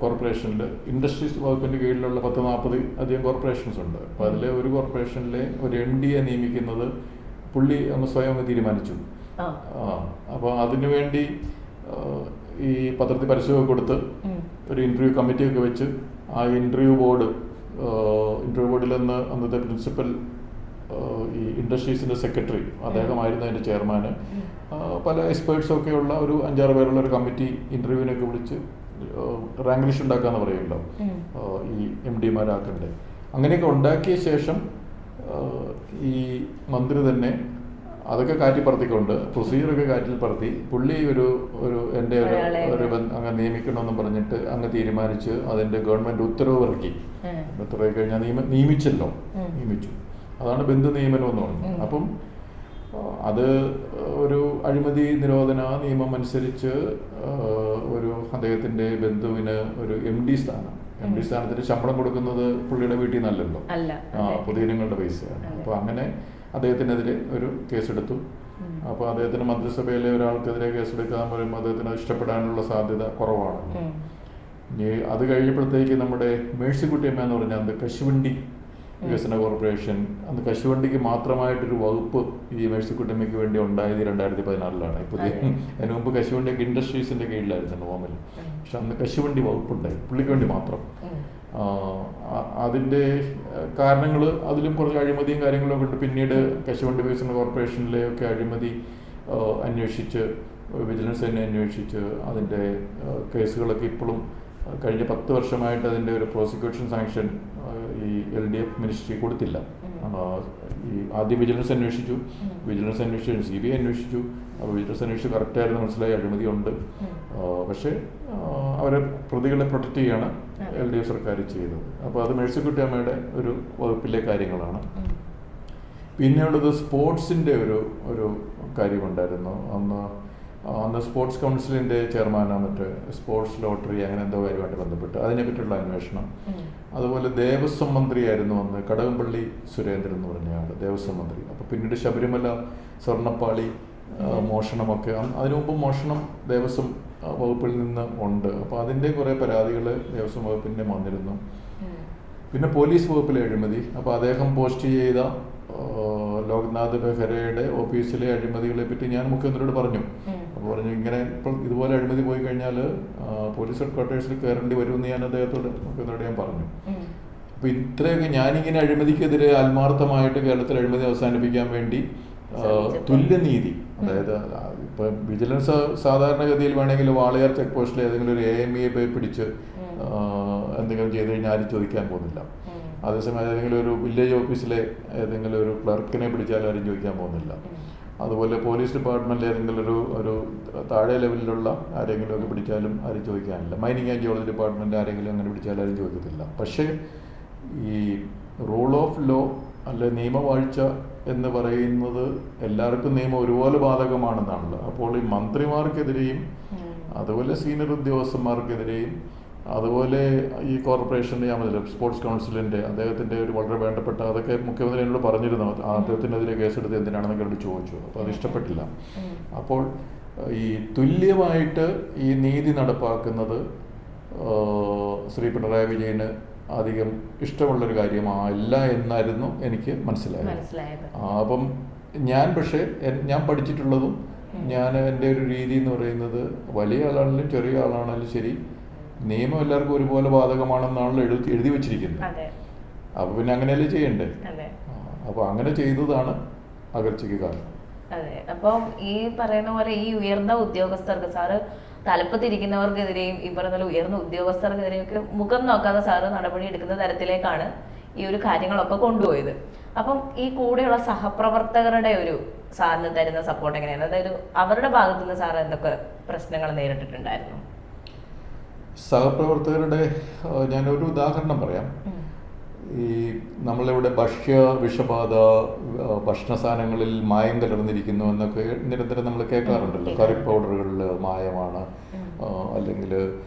A: കോർപ്പറേഷനിൽ, ഇൻഡസ്ട്രീസ് വകുപ്പിന്റെ കീഴിലുള്ള 10-40 അധികം കോർപ്പറേഷൻസ് ഉണ്ട്. അപ്പോൾ അതിലെ ഒരു കോർപ്പറേഷനിലെ ഒരു MD-യെ നിയമിക്കുന്നത് പുള്ളി സ്വയം തീരുമാനിച്ചു. അപ്പോൾ അതിനുവേണ്ടി ഈ പത്രത്തിൽ പരസ്യമൊക്കെ കൊടുത്ത് ഒരു ഇന്റർവ്യൂ കമ്മിറ്റിയൊക്കെ വെച്ച് ആ ഇന്റർവ്യൂ ബോർഡിൽ നിന്ന് അന്നത്തെ പ്രിൻസിപ്പൽ ഈ ഇൻഡസ്ട്രീസിന്റെ സെക്രട്ടറി അദ്ദേഹമായിരുന്നു അതിന്റെ ചെയർമാന്. പല എക്സ്പേർട്സൊക്കെ ഉള്ള ഒരു 5-6 പേരുള്ള ഒരു കമ്മിറ്റി ഇന്റർവ്യൂവിനൊക്കെ വിളിച്ച് റാങ്ക് ലിസ്റ്റ് ഉണ്ടാക്കാന്ന് പറയുമല്ലോ, ഈ MD-മാരാക്കണ്ടേ. അങ്ങനെയൊക്കെ ഉണ്ടാക്കിയ ശേഷം ഈ മന്ത്രി തന്നെ അതൊക്കെ കാറ്റി പറത്തിക്കൊണ്ട് പ്രൊസീജിയറൊക്കെ കാറ്റിൽ പറത്തി പുള്ളി ഒരു എൻ്റെ അങ്ങ് നിയമിക്കണമെന്ന് പറഞ്ഞിട്ട് അങ്ങ് തീരുമാനിച്ച് അതിന്റെ ഗവൺമെന്റ് ഉത്തരവ് ഇറക്കി. ഉത്തരവ് കഴിഞ്ഞാൽ നിയമിച്ചു. അതാണ് ബന്ധു നിയമനം എന്ന് പറഞ്ഞത്. അപ്പം അത് ഒരു അഴിമതി നിരോധന നിയമം അനുസരിച്ച് ഒരു അദ്ദേഹത്തിന്റെ ബന്ധുവിന് ഒരു MD സ്ഥാനത്തിന് ശമ്പളം കൊടുക്കുന്നത് പുള്ളിയുടെ വീട്ടിൽ നിന്നല്ലല്ലോ, പൊതുജനങ്ങളുടെ പൈസയാണ്. അപ്പൊ അങ്ങനെ അദ്ദേഹത്തിനെതിരെ ഒരു കേസെടുത്തു. അപ്പോൾ അദ്ദേഹത്തിന് മന്ത്രിസഭയിലെ ഒരാൾക്കെതിരെ കേസെടുക്കാൻ പറയുമ്പോൾ അദ്ദേഹത്തിന് ഇഷ്ടപ്പെടാനുള്ള സാധ്യത കുറവാണ്. ഇനി അത് കഴിഞ്ഞപ്പോഴത്തേക്ക് നമ്മുടെ മേഴ്സിക്കുട്ടിയമ്മ എന്ന് പറഞ്ഞാൽ അന്ന് കശുവണ്ടി വികസന കോർപ്പറേഷൻ, അന്ന് കശുവണ്ടിക്ക് മാത്രമായിട്ടൊരു വകുപ്പ് ഈ മേഴ്സിക്കുട്ടിയമ്മയ്ക്ക് വേണ്ടി ഉണ്ടായത് 2016 പുതിയ. അതിന് മുമ്പ് കശുവണ്ടിയൊക്കെ ഇൻഡസ്ട്രീസിന്റെ കീഴിലായിരുന്നു നോർമലി. പക്ഷെ അന്ന് കശുവണ്ടി വകുപ്പുണ്ടായി പുള്ളിക്ക് വേണ്ടി മാത്രം. അതിൻ്റെ കാരണങ്ങൾ അതിലും കുറച്ച് അഴിമതിയും കാര്യങ്ങളൊക്കെ ഉണ്ട്. പിന്നീട് കശുവണ്ടി വികസന കോർപ്പറേഷനിലെയൊക്കെ അഴിമതി അന്വേഷിച്ച് വിജിലൻസ് തന്നെ അന്വേഷിച്ച് അതിൻ്റെ കേസുകളൊക്കെ ഇപ്പോഴും കഴിഞ്ഞ 10 വർഷമായിട്ട് അതിൻ്റെ ഒരു പ്രോസിക്യൂഷൻ സാങ്ഷൻ ഈ LDF മിനിസ്ട്രി കൊടുത്തില്ല. ഈ ആദ്യം വിജിലൻസ് അന്വേഷിച്ചു, CBI അന്വേഷിച്ചു. അപ്പോൾ വിജിലൻസ് അന്വേഷിച്ച് കറക്റ്റായിരുന്നു, മനസ്സിലായി അഴിമതി ഉണ്ട്. പക്ഷേ അവരെ പ്രതികളെ പ്രൊട്ടക്റ്റ് ചെയ്യാണ് LDF സർക്കാർ ചെയ്തത്. അപ്പോൾ അത് മേഴ്സിക്കുട്ടിയമ്മയുടെ ഒരു വകുപ്പിലെ കാര്യങ്ങളാണ്. പിന്നെയുള്ളത് സ്പോർട്സിൻ്റെ ഒരു കാര്യമുണ്ടായിരുന്നു. അന്ന് സ്പോർട്സ് കൗൺസിലിൻ്റെ ചെയർമാനാണ്, മറ്റേ സ്പോർട്സ് ലോട്ടറി അങ്ങനെ എന്തോ കാര്യമായിട്ട് ബന്ധപ്പെട്ട് അതിനെപ്പറ്റിയുള്ള അന്വേഷണം. അതുപോലെ ദേവസ്വം മന്ത്രിയായിരുന്നു അന്ന് കടകംപള്ളി സുരേന്ദ്രൻ എന്ന് പറഞ്ഞ ആൾ, ദേവസ്വം മന്ത്രി. അപ്പോൾ പിന്നീട് ശബരിമല സ്വർണ്ണപ്പാളി മോഷണമൊക്കെ, അതിനു മുമ്പ് മോഷണം ദേവസ്വം വകുപ്പിൽ നിന്ന് ഉണ്ട്. അപ്പോൾ അതിൻ്റെ കുറേ പരാതികൾ ദേവസ്വം വകുപ്പിൻ്റെ വന്നിരുന്നു. പിന്നെ പോലീസ് വകുപ്പിലെ അഴിമതി. അപ്പോൾ അദ്ദേഹം പോസ്റ്റ് ചെയ്ത ലോക്നാഥ് ബെഹ്റയുടെ ഓഫീസിലെ അഴിമതികളെ പറ്റി ഞാൻ മുഖ്യമന്ത്രിയോട് പറഞ്ഞു. അപ്പോൾ പറഞ്ഞു ഇങ്ങനെ ഇപ്പോൾ ഇതുപോലെ അഴിമതി പോയി കഴിഞ്ഞാൽ പോലീസ് ഹെഡ് ക്വാർട്ടേഴ്സിൽ കയറേണ്ടി വരുമെന്ന് ഞാൻ അദ്ദേഹത്തോട് മുഖ്യമന്ത്രിയോട് ഞാൻ പറഞ്ഞു. അപ്പോൾ ഇത്രയൊക്കെ ഞാനിങ്ങനെ അഴിമതിക്കെതിരെ ആത്മാർത്ഥമായിട്ട് കേരളത്തിൽ അഴിമതി അവസാനിപ്പിക്കാൻ വേണ്ടി തുല്യനീതി, അതായത് ഇപ്പം വിജിലൻസ് സാധാരണഗതിയിൽ വേണമെങ്കിൽ വാളയാർ ചെക്ക് പോസ്റ്റിൽ ഏതെങ്കിലും ഒരു AME പോയി പിടിച്ച് എന്തെങ്കിലും ചെയ്ത് കഴിഞ്ഞാൽ ആരും ചോദിക്കാൻ പോകുന്നില്ല. അതേസമയം ഏതെങ്കിലും ഒരു വില്ലേജ് ഓഫീസിലെ ഏതെങ്കിലും ഒരു ക്ലർക്കിനെ പിടിച്ചാൽ ആരും ചോദിക്കാൻ പോകുന്നില്ല. അതുപോലെ പോലീസ് ഡിപ്പാർട്ട്മെൻറ്റിൽ ഏതെങ്കിലും ഒരു താഴെ ലെവലിലുള്ള ആരെങ്കിലും ഒക്കെ പിടിച്ചാലും ആരും ചോദിക്കാനില്ല. മൈനിങ് ആൻഡ് ജിയോളജി ഡിപ്പാർട്ട്മെൻറ്റ് ആരെങ്കിലും അങ്ങനെ പിടിച്ചാൽ ആരും ചോദിക്കത്തില്ല. പക്ഷേ ഈ റൂൾ ഓഫ് ലോ അല്ലെ നിയമവാഴ്ച എന്ന് പറയുന്നത് എല്ലാവർക്കും നിയമം ഒരുപോലെ ബാധകമാണെന്നാണല്ലോ. അപ്പോൾ ഈ മന്ത്രിമാർക്കെതിരെയും അതുപോലെ സീനിയർ ഉദ്യോഗസ്ഥന്മാർക്കെതിരെയും അതുപോലെ ഈ കോർപ്പറേഷൻ്റെ ഞാൻ പറഞ്ഞില്ല സ്പോർട്സ് കൗൺസിലിൻ്റെ അദ്ദേഹത്തിൻ്റെ ഒരു വളരെ വേണ്ടപ്പെട്ട അതൊക്കെ മുഖ്യമന്ത്രി എന്നോട് പറഞ്ഞിരുന്നു. അദ്ദേഹത്തിനെതിരെ കേസെടുത്ത് എന്തിനാണെന്നൊക്കെ എന്നോട് ചോദിച്ചു. അപ്പോൾ അത് ഇഷ്ടപ്പെട്ടില്ല. അപ്പോൾ ഈ തുല്യമായിട്ട് ഈ നീതി നടപ്പാക്കുന്നത് ശ്രീ പിണറായി വിജയന് അധികം ഇഷ്ടമുള്ളൊരു കാര്യമല്ല എന്നായിരുന്നു എനിക്ക് മനസ്സിലായത്. അപ്പം ഞാൻ പഠിച്ചിട്ടുള്ളതും എൻ്റെ ഒരു രീതി എന്ന് പറയുന്നത് വലിയ ആളാണെങ്കിലും ചെറിയ ആളാണെങ്കിലും ശരി നിയമം എല്ലാവർക്കും ഒരുപോലെ ബാധകമാണെന്നാണല്ലോ എഴുതി വെച്ചിരിക്കുന്നത്. അപ്പൊ പിന്നെ അങ്ങനെയല്ലേ ചെയ്യണ്ടേ? അപ്പൊ അങ്ങനെ ചെയ്തതാണ് അകൽച്ചയ്ക്ക് കാരണം.
B: അതെ. അപ്പം ഈ പറയുന്ന പോലെ ഈ ഉയർന്ന ഉദ്യോഗസ്ഥർക്ക് സാറ് തലപ്പത്തിരിക്കുന്നവർക്കെതിരെയും ഈ പറയുന്ന ഉയർന്ന ഉദ്യോഗസ്ഥർക്കെതിരെയൊക്കെ മുഖം നോക്കാതെ സാറ് നടപടി എടുക്കുന്ന തരത്തിലേക്കാണ് ഈ ഒരു കാര്യങ്ങളൊക്കെ കൊണ്ടുപോയത്. അപ്പം ഈ കൂടെയുള്ള സഹപ്രവർത്തകരുടെ ഒരു സാറിന് തരുന്ന സപ്പോർട്ട് എങ്ങനെയാണ്? അതായത് അവരുടെ ഭാഗത്തു നിന്ന് സാർ എന്തൊക്കെ പ്രശ്നങ്ങൾ നേരിട്ടിട്ടുണ്ടായിരുന്നു?
A: സഹപ്രവർത്തകരുടെ ഞാനൊരു ഉദാഹരണം പറയാം. ഈ നമ്മളിവിടെ വിഷബാധ, ഭക്ഷണ സാധനങ്ങളിൽ മായം കലർന്നിരിക്കുന്നു എന്നൊക്കെ നിരന്തരം നമ്മൾ കേൾക്കാറുണ്ടല്ലോ. കറി പൗഡറുകളിൽ മായമാണ്, അല്ലെങ്കിൽ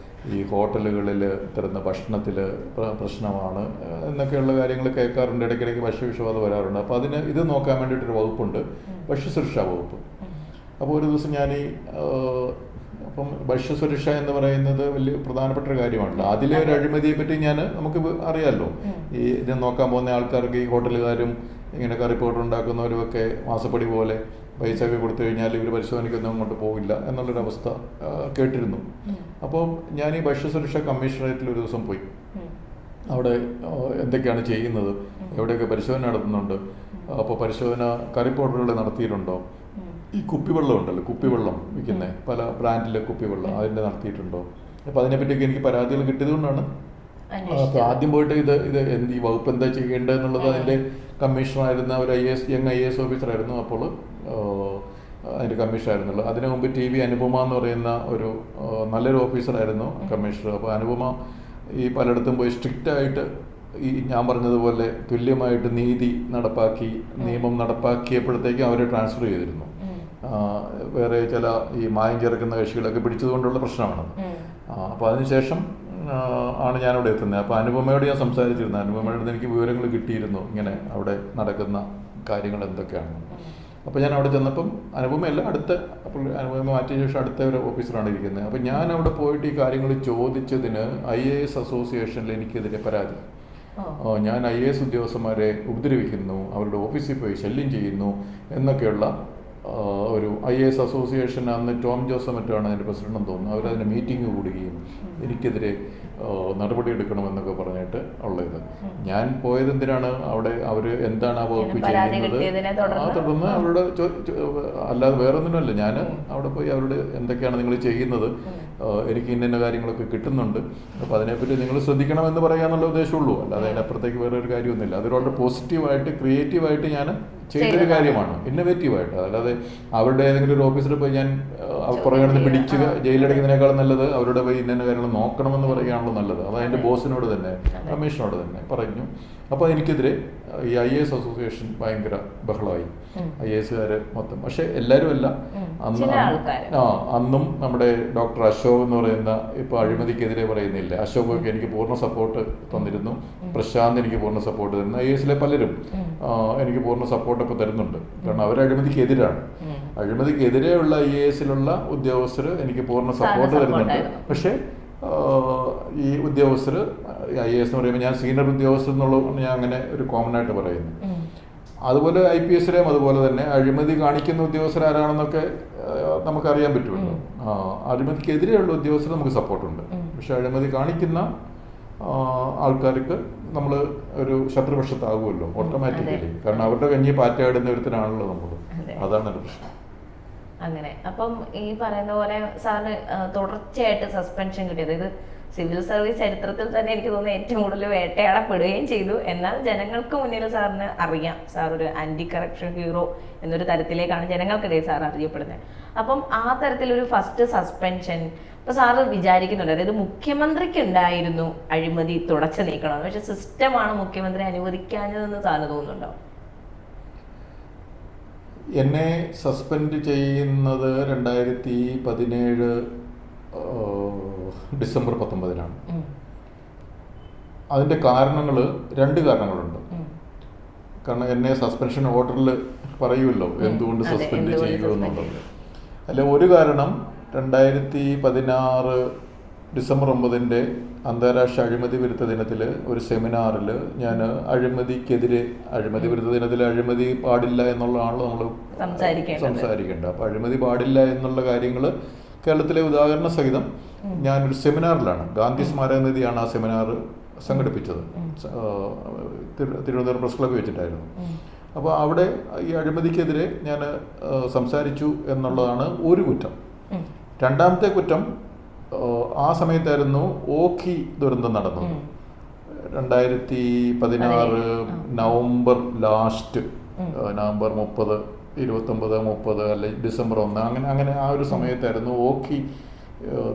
A: ഈ ഹോട്ടലുകളിൽ തരുന്ന ഭക്ഷണത്തിൽ പ്രശ്നമാണ് എന്നൊക്കെയുള്ള കാര്യങ്ങൾ കേൾക്കാറുണ്ട്. ഇടയ്ക്കിടയ്ക്ക് വിഷബാധ വരാറുണ്ട്. അപ്പോൾ ഇത് നോക്കാൻ വേണ്ടിയിട്ടൊരു വകുപ്പുണ്ട്, ഭക്ഷ്യസുരക്ഷാ വകുപ്പ്. അപ്പോൾ ഒരു ദിവസം അപ്പം ഭക്ഷ്യസുരക്ഷ എന്ന് പറയുന്നത് വലിയ പ്രധാനപ്പെട്ട ഒരു കാര്യമാണല്ലോ. അതിലെ ഒരു അഴിമതിയെ പറ്റി നമുക്ക് അറിയാമല്ലോ. ഇത് നോക്കാൻ പോകുന്ന ആൾക്കാർക്ക് ഈ ഹോട്ടലുകാരും ഇങ്ങനെ കറി പൗഡർ ഉണ്ടാക്കുന്നവരും ഒക്കെ മാസപ്പടി പോലെ പൈസ ഒക്കെ കൊടുത്തു കഴിഞ്ഞാൽ ഇവർ പരിശോധനയ്ക്കൊന്നും അങ്ങോട്ട് പോകില്ല എന്നുള്ളൊരവസ്ഥ കേട്ടിരുന്നു. അപ്പോൾ ഞാൻ ഈ ഭക്ഷ്യസുരക്ഷാ കമ്മീഷണറേറ്റിൽ ഒരു ദിവസം പോയി. അവിടെ എന്തൊക്കെയാണ് ചെയ്യുന്നത്, എവിടെയൊക്കെ പരിശോധന നടത്തുന്നുണ്ട്, അപ്പോൾ പരിശോധന കറി പൗഡറുകൾ നടത്തിയിട്ടുണ്ടോ, ഈ കുപ്പിവെള്ളം ഉണ്ടല്ലോ, കുപ്പിവെള്ളം വിൽക്കുന്ന പല ബ്രാൻഡിലെ കുപ്പിവെള്ളം അതിൻ്റെ നടത്തിയിട്ടുണ്ടോ, അപ്പോൾ അതിനെപ്പറ്റിയൊക്കെ എനിക്ക് പരാതികൾ കിട്ടിയതുകൊണ്ടാണ് അപ്പോൾ ആദ്യം പോയിട്ട് ഇത് ഈ വകുപ്പ് എന്താ ചെയ്യേണ്ടത് എന്നുള്ളത് അതിൻ്റെ കമ്മീഷണറായിരുന്ന ഒരു യങ് IAS ഓഫീസറായിരുന്നു. അപ്പോൾ അതിൻ്റെ കമ്മീഷണറായിരുന്നുള്ളൂ. അതിനു മുമ്പ് TV അനുപമ എന്ന് പറയുന്ന ഒരു നല്ലൊരു ഓഫീസറായിരുന്നു കമ്മീഷണർ. അപ്പോൾ അനുപമ ഈ പലയിടത്തും പോയി സ്ട്രിക്റ്റായിട്ട് ഈ ഞാൻ പറഞ്ഞതുപോലെ തുല്യമായിട്ട് നീതി നടപ്പാക്കി നിയമം നടപ്പാക്കിയപ്പോഴത്തേക്കും അവരെ ട്രാൻസ്ഫർ ചെയ്തിരുന്നു. വേറെ ചില ഈ മായം ചേർക്കുന്ന കക്ഷികളൊക്കെ പിടിച്ചതുകൊണ്ടുള്ള പ്രശ്നമാണ്. അപ്പോൾ അതിനുശേഷം ആണ് ഞാനിവിടെ എത്തുന്നത്. അപ്പോൾ അനുപമയോട് ഞാൻ സംസാരിച്ചിരുന്നു. അനുപമയുടെ എനിക്ക് വിവരങ്ങൾ കിട്ടിയിരുന്നു ഇങ്ങനെ അവിടെ നടക്കുന്ന കാര്യങ്ങൾ എന്തൊക്കെയാണ്. അപ്പോൾ ഞാൻ അവിടെ ചെന്നപ്പം അനുപമയല്ല അപ്പോൾ അനുപമ മാറ്റിയ ശേഷം അടുത്ത ഒരു ഓഫീസറാണ് ഇരിക്കുന്നത്. അപ്പോൾ ഞാൻ അവിടെ പോയിട്ട് ഈ കാര്യങ്ങൾ ചോദിച്ചതിന് IAS അസോസിയേഷനിൽ എനിക്കെതിരെ പരാതി. ഞാൻ IAS ഉദ്യോഗസ്ഥന്മാരെ ഉപദ്രവിക്കുന്നു, അവരുടെ ഓഫീസിൽ പോയി ശല്യം ചെയ്യുന്നു എന്നൊക്കെയുള്ള ഒരു IAS അസോസിയേഷൻ അന്ന് ടോം ജോസ് മറ്റാണ് അതിൻ്റെ പ്രസിഡന്റ് തോന്നുന്നു. അവരതിന് മീറ്റിംഗ് കൂടുകയും എനിക്കെതിരെ നടപടിയെടുക്കണമെന്നൊക്കെ പറഞ്ഞിട്ട് ഉള്ളത്. ഞാൻ പോയത് എന്തിനാണ്, അവിടെ അവർ എന്താണ് ആ വകുപ്പ് ചെയ്യുന്നത് തുടർന്ന് അവരോട് അല്ലാതെ വേറൊന്നിനുമല്ല. ഞാൻ അവിടെ പോയി അവരോട് എന്തൊക്കെയാണ് നിങ്ങൾ ചെയ്യുന്നത്, എനിക്ക് ഇന്ന കാര്യങ്ങളൊക്കെ കിട്ടുന്നുണ്ട്, അപ്പോൾ അതിനെപ്പറ്റി നിങ്ങൾ ശ്രദ്ധിക്കണമെന്ന് പറയാന്നുള്ള ഉദ്ദേശമുള്ളൂ. അല്ലാതെ അതിനപ്പുറത്തേക്ക് വേറെ ഒരു കാര്യമൊന്നുമില്ല. അത് വളരെ പോസിറ്റീവായിട്ട് ക്രിയേറ്റീവായിട്ട് ഞാൻ ചെയ്തൊരു കാര്യമാണ്, ഇന്നോവേറ്റീവായിട്ട്. അല്ലാതെ അവരുടെ ഏതെങ്കിലും ഒരു ഓഫീസിൽ പോയി ഞാൻ പുറകെ കിടന്ന് പിടിച്ച് ജയിലടയ്ക്കുന്നതിനേക്കാളും നല്ലത് അവരുടെ പോയി ഇന്ന കാര്യങ്ങൾ നോക്കണമെന്ന് പറയുകയാണല്ലോ നല്ലത്. അത് അതിൻ്റെ ബോസിനോട് തന്നെ കമ്മീഷനോട് തന്നെ പറഞ്ഞു. അപ്പോൾ എനിക്കെതിരെ ഈ IAS അസോസിയേഷൻ ഭയങ്കര ബഹളമായി, IASകാർ മൊത്തം. പക്ഷെ എല്ലാവരും അല്ല. അന്നും നമ്മുടെ ഡോക്ടർ അശോക് എന്ന് പറയുന്ന ഇപ്പോൾ അഴിമതിക്കെതിരെ പറയുന്നില്ല, അശോകൊക്കെ എനിക്ക് പൂർണ്ണ സപ്പോർട്ട് തന്നിരുന്നു. പ്രശാന്ത് എനിക്ക് പൂർണ്ണ സപ്പോർട്ട് തരുന്നു. IASലെ പലരും എനിക്ക് പൂർണ്ണ സപ്പോർട്ട് ഇപ്പോൾ തരുന്നുണ്ട്. കാരണം അവർ അഴിമതിക്കെതിരാണ്. അഴിമതിക്കെതിരെയുള്ള IASലുള്ള ഉദ്യോഗസ്ഥർ എനിക്ക് പൂർണ്ണ സപ്പോർട്ട് തരുന്നുണ്ട്. പക്ഷേ ഈ ഉദ്യോഗസ്ഥർ IAS എന്ന് പറയുമ്പോൾ ഞാൻ സീനിയർ ഉദ്യോഗസ്ഥർ എന്നുള്ളത് ഞാൻ അങ്ങനെ ഒരു കോമൺ ആയിട്ട് പറയുന്നു. അതുപോലെ IPS-ലെയും അതുപോലെ തന്നെ അഴിമതി കാണിക്കുന്ന ഉദ്യോഗസ്ഥരാരാണെന്നൊക്കെ നമുക്കറിയാൻ പറ്റുമല്ലോ. അഴിമതിക്കെതിരെയുള്ള ഉദ്യോഗസ്ഥർ നമുക്ക് സപ്പോർട്ടുണ്ട്. പക്ഷെ അഴിമതി കാണിക്കുന്ന ആൾക്കാർക്ക് നമ്മൾ ഒരു ശത്രുപക്ഷത്താകുമല്ലോ ഓട്ടോമാറ്റിക്കലി. കാരണം അവരുടെ കഞ്ഞി പാറ്റയാടുന്ന ഒരുത്തനാണല്ലോ നമ്മൾ. അതാണ് ഒരു പ്രശ്നം.
B: അങ്ങനെ അപ്പം ഈ പറയുന്ന പോലെ സാറിന് തുടർച്ചയായിട്ട് സസ്പെൻഷൻ കിട്ടിയത്, ഇത് സിവിൽ സർവീസ് ചരിത്രത്തിൽ തന്നെ എനിക്ക് തോന്നുന്നു ഏറ്റവും കൂടുതൽ വേട്ടയാടപ്പെടുകയും ചെയ്തു. എന്നാൽ ജനങ്ങൾക്ക് മുന്നിൽ സാറിന് അറിയാം, സാർ ഒരു ആന്റി കറപ്ഷൻ ഹീറോ എന്നൊരു തരത്തിലേക്കാണ് ജനങ്ങൾക്കിടയിൽ സാർ അറിയപ്പെടുന്നത്. അപ്പം ആ തരത്തിലൊരു ഫസ്റ്റ് സസ്പെൻഷൻ ഇപ്പൊ സാറ് വിചാരിക്കുന്നുണ്ട്, അതായത് മുഖ്യമന്ത്രിക്ക് ഉണ്ടായിരുന്നു അഴിമതി തുടച്ചു നീക്കണം, പക്ഷെ സിസ്റ്റമാണ് മുഖ്യമന്ത്രി അനുവദിക്കാഞ്ഞതെന്ന് സാറിന് തോന്നുന്നുണ്ടോ?
A: എന്നെ സസ്പെൻഡ് ചെയ്യുന്നത് 2017 ഡിസംബർ 19-നാണ്. അതിൻ്റെ കാരണങ്ങൾ 2 കാരണങ്ങളുണ്ട്. കാരണം എന്നെ സസ്പെൻഷൻ ഓർഡറിൽ പറയുമല്ലോ എന്തുകൊണ്ട് സസ്പെൻഡ് ചെയ്യുക എന്നുള്ളത്. അല്ല, ഒരു കാരണം 2016 ഡിസംബർ 9 അന്താരാഷ്ട്ര അഴിമതി വിരുദ്ധ ദിനത്തിൽ ഒരു സെമിനാറിൽ ഞാൻ അഴിമതി വിരുദ്ധ ദിനത്തിൽ അഴിമതി പാടില്ല എന്നുള്ളതാണല്ലോ നമ്മൾ സംസാരിക്കേണ്ടത്. അപ്പോൾ അഴിമതി പാടില്ല എന്നുള്ള കാര്യങ്ങൾ കേരളത്തിലെ ഉദാഹരണ സഹിതം ഞാനൊരു സെമിനാറിലാണ്, ഗാന്ധി സ്മാരക നിധിയാണ് ആ സെമിനാർ സംഘടിപ്പിച്ചത്, തിരുവനന്തപുരം പ്രസ് ക്ലബ്ബിൽ വെച്ചിട്ടായിരുന്നു. അപ്പോൾ അവിടെ ഈ അഴിമതിക്കെതിരെ ഞാൻ സംസാരിച്ചു എന്നുള്ളതാണ് ഒരു കുറ്റം. രണ്ടാമത്തെ കുറ്റം, ആ സമയത്തായിരുന്നു ഓഖി ദുരന്തം നടന്നത്. 2016 നവംബർ ലാസ്റ്റ്, നവംബർ 30, 29, 30 അല്ലെങ്കിൽ ഡിസംബർ 1 അങ്ങനെ ആ ഒരു സമയത്തായിരുന്നു ഓഖി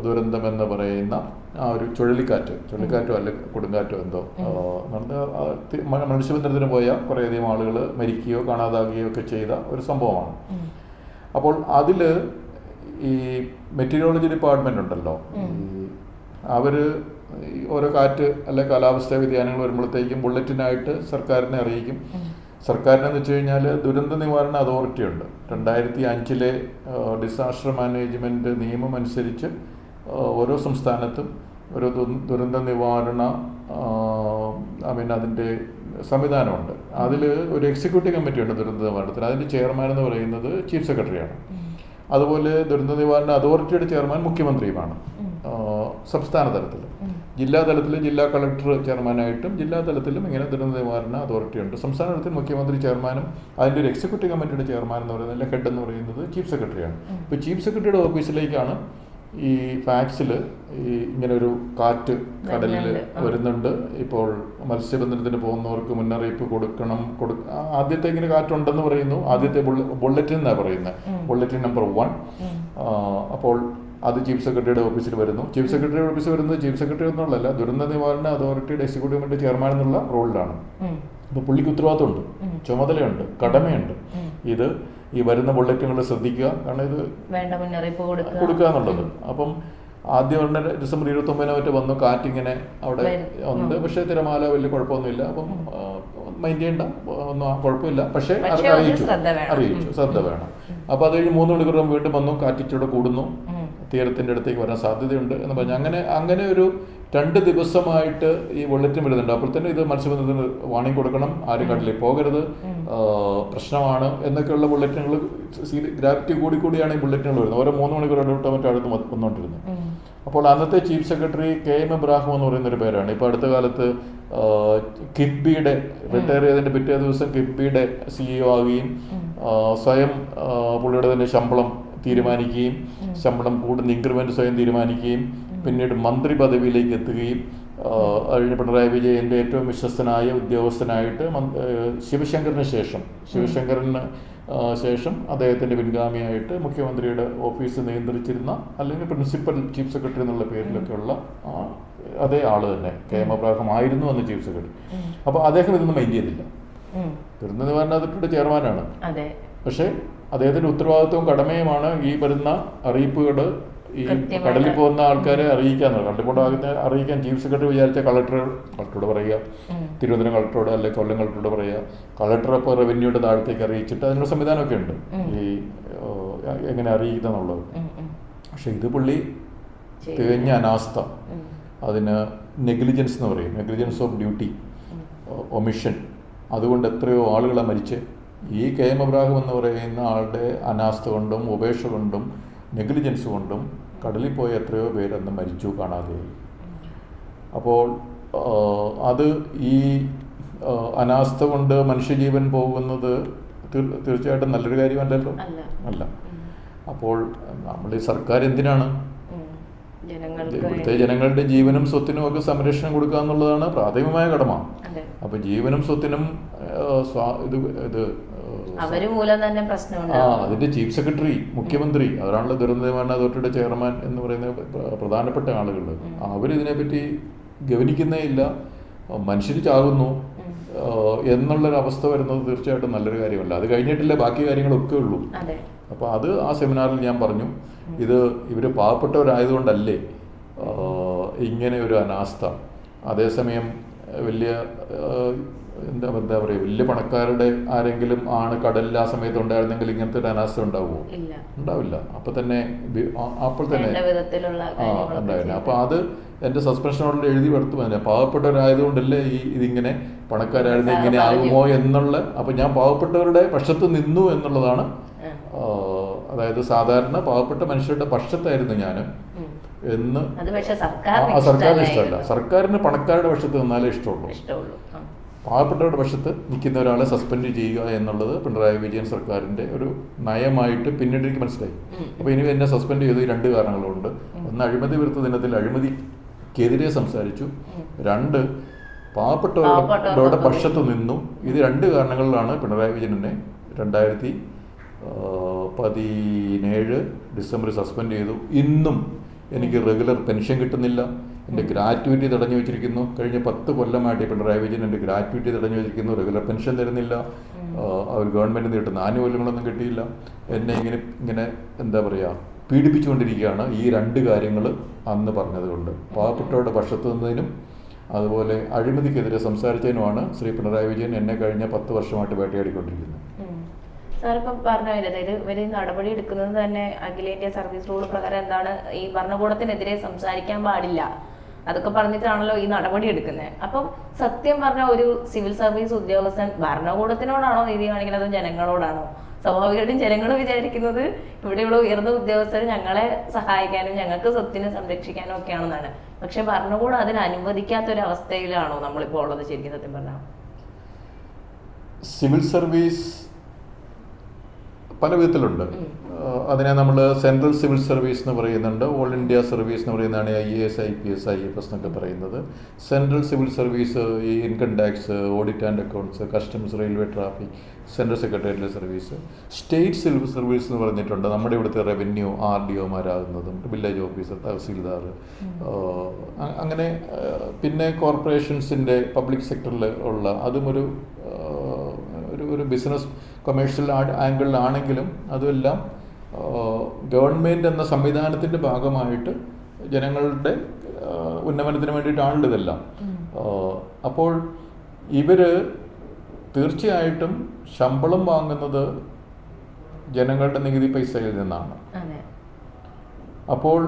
A: ദുരന്തം എന്ന് പറയുന്ന ആ ഒരു ചുഴലിക്കാറ്റോ അല്ലെ കൊടുങ്കാറ്റോ എന്തോ മനുഷ്യബന്ധനത്തിന് പോയ കുറേയധികം ആളുകൾ മരിക്കുകയോ കാണാതാകുകയോ ഒക്കെ ചെയ്ത ഒരു സംഭവമാണ്. അപ്പോൾ അതിൽ ഈ മെറ്റീരിയോളജി ഡിപ്പാർട്ട്മെന്റ് ഉണ്ടല്ലോ, അവർ ഓരോ കാറ്റ് അല്ലെ കാലാവസ്ഥാ വ്യതിയാനങ്ങൾ വരുമ്പോഴത്തേക്കും ബുള്ളറ്റിനായിട്ട് സർക്കാരിനെ അറിയിക്കും. സർക്കാരിനെന്ന് വെച്ച് കഴിഞ്ഞാൽ ദുരന്ത നിവാരണ അതോറിറ്റി ഉണ്ട്. 2005 ഡിസാസ്റ്റർ മാനേജ്മെൻറ്റ് നിയമം അനുസരിച്ച് ഓരോ സംസ്ഥാനത്തും ഒരു ദുരന്ത നിവാരണ അതിൻ്റെ സംവിധാനമുണ്ട്. അതിൽ ഒരു എക്സിക്യൂട്ടീവ് കമ്മിറ്റി ഉണ്ട് ദുരന്ത നിവാരണത്തിന്. അതിൻ്റെ ചെയർമാൻ എന്ന് പറയുന്നത് ചീഫ് സെക്രട്ടറിയാണ്. അതുപോലെ ദുരന്ത നിവാരണ അതോറിറ്റിയുടെ ചെയർമാൻ മുഖ്യമന്ത്രിയുമാണ് സംസ്ഥാന തലത്തിൽ. ജില്ലാ തലത്തിൽ ജില്ലാ കളക്ടർ ചെയർമാനായിട്ടും ജില്ലാ തലത്തിലും ഇങ്ങനെ ദുരന്ത നിവാരണ അതോറിറ്റി ഉണ്ട്. സംസ്ഥാന തലത്തിൽ മുഖ്യമന്ത്രി ചെയർമാനും അതിൻ്റെ ഒരു എക്സിക്യൂട്ടീവ് കമ്മിറ്റിയുടെ ചെയർമാൻ എന്ന് പറയുന്നത്, അല്ലെങ്കിൽ ഹെഡ് എന്ന് പറയുന്നത് ചീഫ് സെക്രട്ടറിയാണ്. ഇപ്പോൾ ചീഫ് സെക്രട്ടറിയുടെ ഓഫീസിലേക്കാണ് ഈ ഫാക്സിൽ ഈ ഇങ്ങനൊരു കാറ്റ് കടലിൽ വരുന്നുണ്ട്, ഇപ്പോൾ മത്സ്യബന്ധനത്തിന് പോകുന്നവർക്ക് മുന്നറിയിപ്പ് കൊടുക്കണം. ആദ്യത്തെ ഇങ്ങനെ കാറ്റുണ്ടെന്ന് പറയുന്നു, ആദ്യത്തെ ബുള്ളറ്റിൻ എന്നാണ് പറയുന്നത്, ബുള്ളറ്റിൻ നമ്പർ 1. അപ്പോൾ അത് ചീഫ് സെക്രട്ടറിയുടെ ഓഫീസിൽ വരുന്നു. ചീഫ് സെക്രട്ടറിയുടെ ഓഫീസിൽ വരുന്നത് ചീഫ് സെക്രട്ടറി എന്നുള്ളതല്ല, ദുരന്ത നിവാരണ അതോറിറ്റിയുടെ എക്സിക്യൂട്ടീവ് കമ്മിറ്റി ചെയർമാൻ എന്നുള്ള റോളിലാണ്. അപ്പോൾ പുള്ളിക്ക് ഉത്തരവാദിത്തമുണ്ട്, ചുമതലയുണ്ട്, കടമയുണ്ട്. ഇത് ഈ വരുന്ന ബുള്ളറ്റിനുകൾ ശ്രദ്ധിക്കുക, കാരണം ഇത് കൊടുക്കുക എന്നുള്ളത്. അപ്പം ആദ്യം ഉടനെ ഡിസംബർ 29 വന്നു, കാറ്റിങ്ങനെ അവിടെ ഉണ്ട്, പക്ഷേ തിരമാല വലിയ കുഴപ്പമൊന്നുമില്ല. അപ്പം മൈൻഡ് ചെയ്യേണ്ട, ഒന്നും കുഴപ്പമില്ല, പക്ഷേ അറിയിച്ചു ശ്രദ്ധ വേണം. അപ്പോൾ അത് കഴിഞ്ഞ് 3 മണിക്കൂർ വീണ്ടും വന്നു, കാറ്റിച്ചൂടെ കൂടുന്നു, തീരത്തിൻ്റെ അടുത്തേക്ക് വരാൻ സാധ്യതയുണ്ട് എന്ന് പറഞ്ഞാൽ അങ്ങനെ ഒരു 2 ദിവസമായിട്ട് ഈ ബുള്ളറ്റിൻ വരുന്നുണ്ട്. അപ്പോൾ തന്നെ ഇത് മത്സ്യബന്ധനത്തിന് വാണിംഗ് കൊടുക്കണം, ആരും കടലിൽ പോകരുത്, പ്രശ്നമാണ് എന്നൊക്കെയുള്ള ബുള്ളറ്റിനുകൾ ഗ്രാവിറ്റി കൂടിയാണ് ഈ ബുള്ളറ്റിനുകൾ വരുന്നത്. ഓരോ 3 മണിക്കൂർ അടുത്ത് വന്നുകൊണ്ടിരുന്നത്. അപ്പോൾ അന്നത്തെ ചീഫ് സെക്രട്ടറി KM ഇബ്രാഹിം എന്ന് പറയുന്നൊരു പേരാണ്. ഇപ്പോൾ അടുത്ത കാലത്ത് കിഫ്ബിയുടെ റിട്ടയർ ചെയ്തതിൻ്റെ പിറ്റേ ദിവസം കിഫ്ബിയുടെ CEO ആവുകയും സ്വയം പുള്ളിയുടെ തന്നെ ശമ്പളം തീരുമാനിക്കുകയും ശമ്പളം കൂടുന്ന ഇൻക്രിമെന്റ് സ്വയം തീരുമാനിക്കുകയും പിന്നീട് മന്ത്രി പദവിയിലേക്ക് എത്തുകയും കഴിഞ്ഞ പിണറായി വിജയൻ്റെ ഏറ്റവും വിശ്വസ്തനായ ഉദ്യോഗസ്ഥനായിട്ട് ശിവശങ്കറിന് ശേഷം അദ്ദേഹത്തിൻ്റെ പിൻഗാമിയായിട്ട് മുഖ്യമന്ത്രിയുടെ ഓഫീസ് നിയന്ത്രിച്ചിരുന്ന, അല്ലെങ്കിൽ പ്രിൻസിപ്പൽ ചീഫ് സെക്രട്ടറി എന്നുള്ള പേരിലൊക്കെയുള്ള അതേ ആള് തന്നെ KM ഇബ്രാഹിം ആയിരുന്നു അന്ന് ചീഫ് സെക്രട്ടറി. അപ്പോൾ അദ്ദേഹം ഇതൊന്നും മൈൻഡ് ചെയ്തില്ല. ദുരന്ത നിവാരണ അതോറിറ്റിയുടെ ചെയർമാനാണ്, പക്ഷേ അദ്ദേഹത്തിൻ്റെ ഉത്തരവാദിത്വവും കടമയുമാണ് ഈ വരുന്ന അറിയിപ്പുകൾ ഈ കടലിൽ പോകുന്ന ആൾക്കാരെ അറിയിക്കാന്നുള്ളത്. കടലിൽ അറിയിക്കാൻ ചീഫ് സെക്രട്ടറി വിചാരിച്ച കളക്ടറോട് പറയുക, തിരുവനന്തപുരം കളക്ടറോട് അല്ലെങ്കിൽ കൊല്ലം കളക്ടറോട് പറയുക, കളക്ടർ അപ്പോൾ റവന്യൂയുടെ താഴത്തേക്ക് അറിയിച്ചിട്ട് അതിനുള്ള സംവിധാനമൊക്കെ ഉണ്ട് ഈ എങ്ങനെ അറിയിക്കുക എന്നുള്ളത്. പക്ഷെ ഇത് പുള്ളി തികഞ്ഞ അനാസ്ഥ, അതിന് നെഗ്ലിജൻസ് എന്ന് പറയും, നെഗ്ലിജൻസ് ഓഫ് ഡ്യൂട്ടി, ഒമിഷൻ. അതുകൊണ്ട് എത്രയോ ആളുകളാണ് മരിച്ചത്. ഈ കെ എം എബ്രാഹിം എന്ന് പറയുന്ന ആളുടെ അനാസ്ഥ കൊണ്ടും ഉപേക്ഷ കൊണ്ടും നെഗ്ലിജൻസ് കൊണ്ടും കടലിൽ പോയ എത്രയോ പേരന്ന് മരിച്ചു, കാണാതെയായി. അപ്പോൾ അത് ഈ അനാസ്ഥ കൊണ്ട് മനുഷ്യജീവൻ പോകുന്നത് തീർച്ചയായിട്ടും നല്ലൊരു കാര്യമല്ലല്ലോ. അല്ല. അപ്പോൾ നമ്മൾ ഈ സർക്കാർ എന്തിനാണ് ഇവിടുത്തെ ജനങ്ങളുടെ ജീവനും സ്വത്തിനും ഒക്കെ സംരക്ഷണം കൊടുക്കുക എന്നുള്ളതാണ് പ്രാഥമികമായ കടമ. അപ്പൊ ജീവനും സ്വത്തിനും അതിന്റെ ചീഫ് സെക്രട്ടറി, മുഖ്യമന്ത്രി, അവരാണല്ലോ ദുരന്ത നിവാരണ അതോറിറ്റിയുടെ ചെയർമാൻ എന്ന് പറയുന്ന പ്രധാനപ്പെട്ട ആളുകൾ. അവരിതിനെപ്പറ്റി ഗവനിക്കുന്നേ ഇല്ല. മനുഷ്യർ ചാകുന്നു എന്നുള്ളൊരവസ്ഥ വരുന്നത് തീർച്ചയായിട്ടും നല്ലൊരു കാര്യമല്ല. അത് കഴിഞ്ഞിട്ടില്ല ബാക്കി കാര്യങ്ങളൊക്കെ ഉള്ളൂ. അപ്പോൾ അത് ആ സെമിനാറിൽ ഞാൻ പറഞ്ഞു, ഇവർ പാവപ്പെട്ടവരായതുകൊണ്ടല്ലേ ഇങ്ങനെ ഒരു അനാസ്ഥ. അതേസമയം വലിയ എന്താ പറയുക, വലിയ പണക്കാരുടെ ആരെങ്കിലും ആണ് കടലിൽ ആ സമയത്ത് ഉണ്ടായിരുന്നെങ്കിൽ ഇങ്ങനത്തെ ഒരു അനാസ്ഥ ഉണ്ടാവുമോ? ഉണ്ടാവില്ല. അപ്പോൾ തന്നെ ഉണ്ടാവില്ല. അപ്പോൾ അത് എൻ്റെ സസ്പെൻഷൻ ഓർഡറിൽ എഴുതി എടുത്തു തന്നെ, പാവപ്പെട്ടവരായതുകൊണ്ടല്ലേ ഇതിങ്ങനെ പണക്കാരായിരുന്നു ഇങ്ങനെ ആകുമോ എന്നുള്ള. അപ്പം ഞാൻ പാവപ്പെട്ടവരുടെ പക്ഷത്ത് നിന്നു എന്നുള്ളതാണ്. അതായത് സാധാരണ പാവപ്പെട്ട മനുഷ്യരുടെ പക്ഷത്തായിരുന്നു ഞാൻ എന്ന്. സർക്കാരിന് ഇഷ്ടമല്ല. സർക്കാരിന് പണക്കാരുടെ പക്ഷത്ത് നിന്നാലേ ഇഷ്ടമുള്ളൂ. പാവപ്പെട്ടവരുടെ പക്ഷത്ത് നിൽക്കുന്ന ഒരാളെ സസ്പെൻഡ് ചെയ്യുക എന്നുള്ളത് പിണറായി വിജയൻ സർക്കാരിൻ്റെ ഒരു നയമായിട്ട് പിന്നീട് എനിക്ക് മനസ്സിലായി. അപ്പോൾ ഇനി എന്നെ സസ്പെൻഡ് ചെയ്ത് 2 കാരണങ്ങളുണ്ട്. ഒന്ന്, അഴിമതി വിരുദ്ധ ദിനത്തിൽ അഴിമതിക്കെതിരെ സംസാരിച്ചു. 2, പാവപ്പെട്ടവരുടെ പക്ഷത്ത് നിന്നു. ഇത് 2 കാരണങ്ങളിലാണ് പിണറായി വിജയനെ 2017 ഡിസംബറിൽ സസ്പെൻഡ് ചെയ്തു. ഇന്നും എനിക്ക് റെഗുലർ പെൻഷൻ കിട്ടുന്നില്ല. എൻ്റെ ഗ്രാറ്റുവിറ്റി തടഞ്ഞു വെച്ചിരിക്കുന്നു. കഴിഞ്ഞ 10 കൊല്ലമായിട്ട് പിണറായി വിജയൻ എൻ്റെ ഗ്രാറ്റുവിറ്റി തടഞ്ഞു വെച്ചിരിക്കുന്നു. റെഗുലർ പെൻഷൻ തരുന്നില്ല. അവർ ഗവൺമെൻറ്റിൽ നിന്ന് കിട്ടുന്ന ആനുകൂല്യങ്ങളൊന്നും കിട്ടിയില്ല. എന്നെ ഇങ്ങനെ എന്താ പറയുക, പീഡിപ്പിച്ചുകൊണ്ടിരിക്കുകയാണ്. ഈ 2 കാര്യങ്ങൾ അന്ന് പറഞ്ഞതുകൊണ്ട്, പാവപ്പെട്ടവരുടെ പക്ഷത്ത് നിന്നതിനും അതുപോലെ അഴിമതിക്കെതിരെ സംസാരിച്ചതിനുമാണ് ശ്രീ പിണറായി വിജയൻ എന്നെ കഴിഞ്ഞ 10 വർഷമായിട്ട് വേട്ടയാടിക്കൊണ്ടിരിക്കുന്നത്.
B: സാറിപ്പം പറഞ്ഞു വരുന്നത് ഇവർ നടപടി എടുക്കുന്നത് തന്നെ അഖിലേന്ത്യാ സർവീസ് റൂൾ പ്രകാരം എന്താണ്, ഈ ഭരണകൂടത്തിനെതിരെ സംസാരിക്കാൻ പാടില്ല, അതൊക്കെ പറഞ്ഞിട്ടാണല്ലോ ഈ നടപടി എടുക്കുന്നത്. അപ്പം സത്യം പറഞ്ഞ ഒരു സിവിൽ സർവീസ് ഉദ്യോഗസ്ഥൻ ഭരണകൂടത്തിനോടാണോ നീതി കാണിക്കുന്നത്, ജനങ്ങളോടാണോ? സ്വാഭാവികമായിട്ടും ജനങ്ങൾ വിചാരിക്കുന്നത് ഇവിടെയുള്ള ഉയർന്ന ഉദ്യോഗസ്ഥർ ഞങ്ങളെ സഹായിക്കാനും ഞങ്ങൾക്ക് സ്വത്തിനെ സംരക്ഷിക്കാനും ഒക്കെയാണെന്നാണ്. പക്ഷെ ഭരണകൂടം അതിന് അനുവദിക്കാത്തൊരവസ്ഥയിലാണോ നമ്മളിപ്പോൾ ഉള്ളത് ശരിക്കും സത്യം പറഞ്ഞാൽ?
A: സിവിൽ സർവീസ് പല വിധത്തിലുണ്ട്. അതിനെ നമ്മൾ സെൻട്രൽ സിവിൽ സർവീസ് എന്ന് പറയുന്നുണ്ട്, ഓൾ ഇന്ത്യ സർവീസ് എന്ന് പറയുന്നതാണ് IAS, IPS, IFS എന്നൊക്കെ പറയുന്നത്. സെൻട്രൽ സിവിൽ സർവീസ് ഈ income tax, audit and accounts, customs, railway traffic, central secretariat service. State civil service എന്ന് പറഞ്ഞിട്ടുണ്ട്, നമ്മുടെ ഇവിടുത്തെ റവന്യൂ RDOമാരാകുന്നതും, വില്ലേജ് ഓഫീസർ, തഹസീൽദാർ, അങ്ങനെ. പിന്നെ കോർപ്പറേഷൻസിൻ്റെ പബ്ലിക് സെക്ടറിൽ ഉള്ള അതും ഒരു ബിസിനസ് കൊമേഴ്ഷ്യൽ ആംഗിളിലാണെങ്കിലും അതുമെല്ലാം ഗവൺമെൻറ് എന്ന സംവിധാനത്തിൻ്റെ ഭാഗമായിട്ട് ജനങ്ങളുടെ ഉന്നമനത്തിന് വേണ്ടിയിട്ടാണല്ലോ ഇതെല്ലാം. അപ്പോൾ ഇവർ തീർച്ചയായിട്ടും ശമ്പളം വാങ്ങുന്നത് ജനങ്ങളുടെ നികുതി പൈസയിൽ നിന്നാണ്. അപ്പോൾ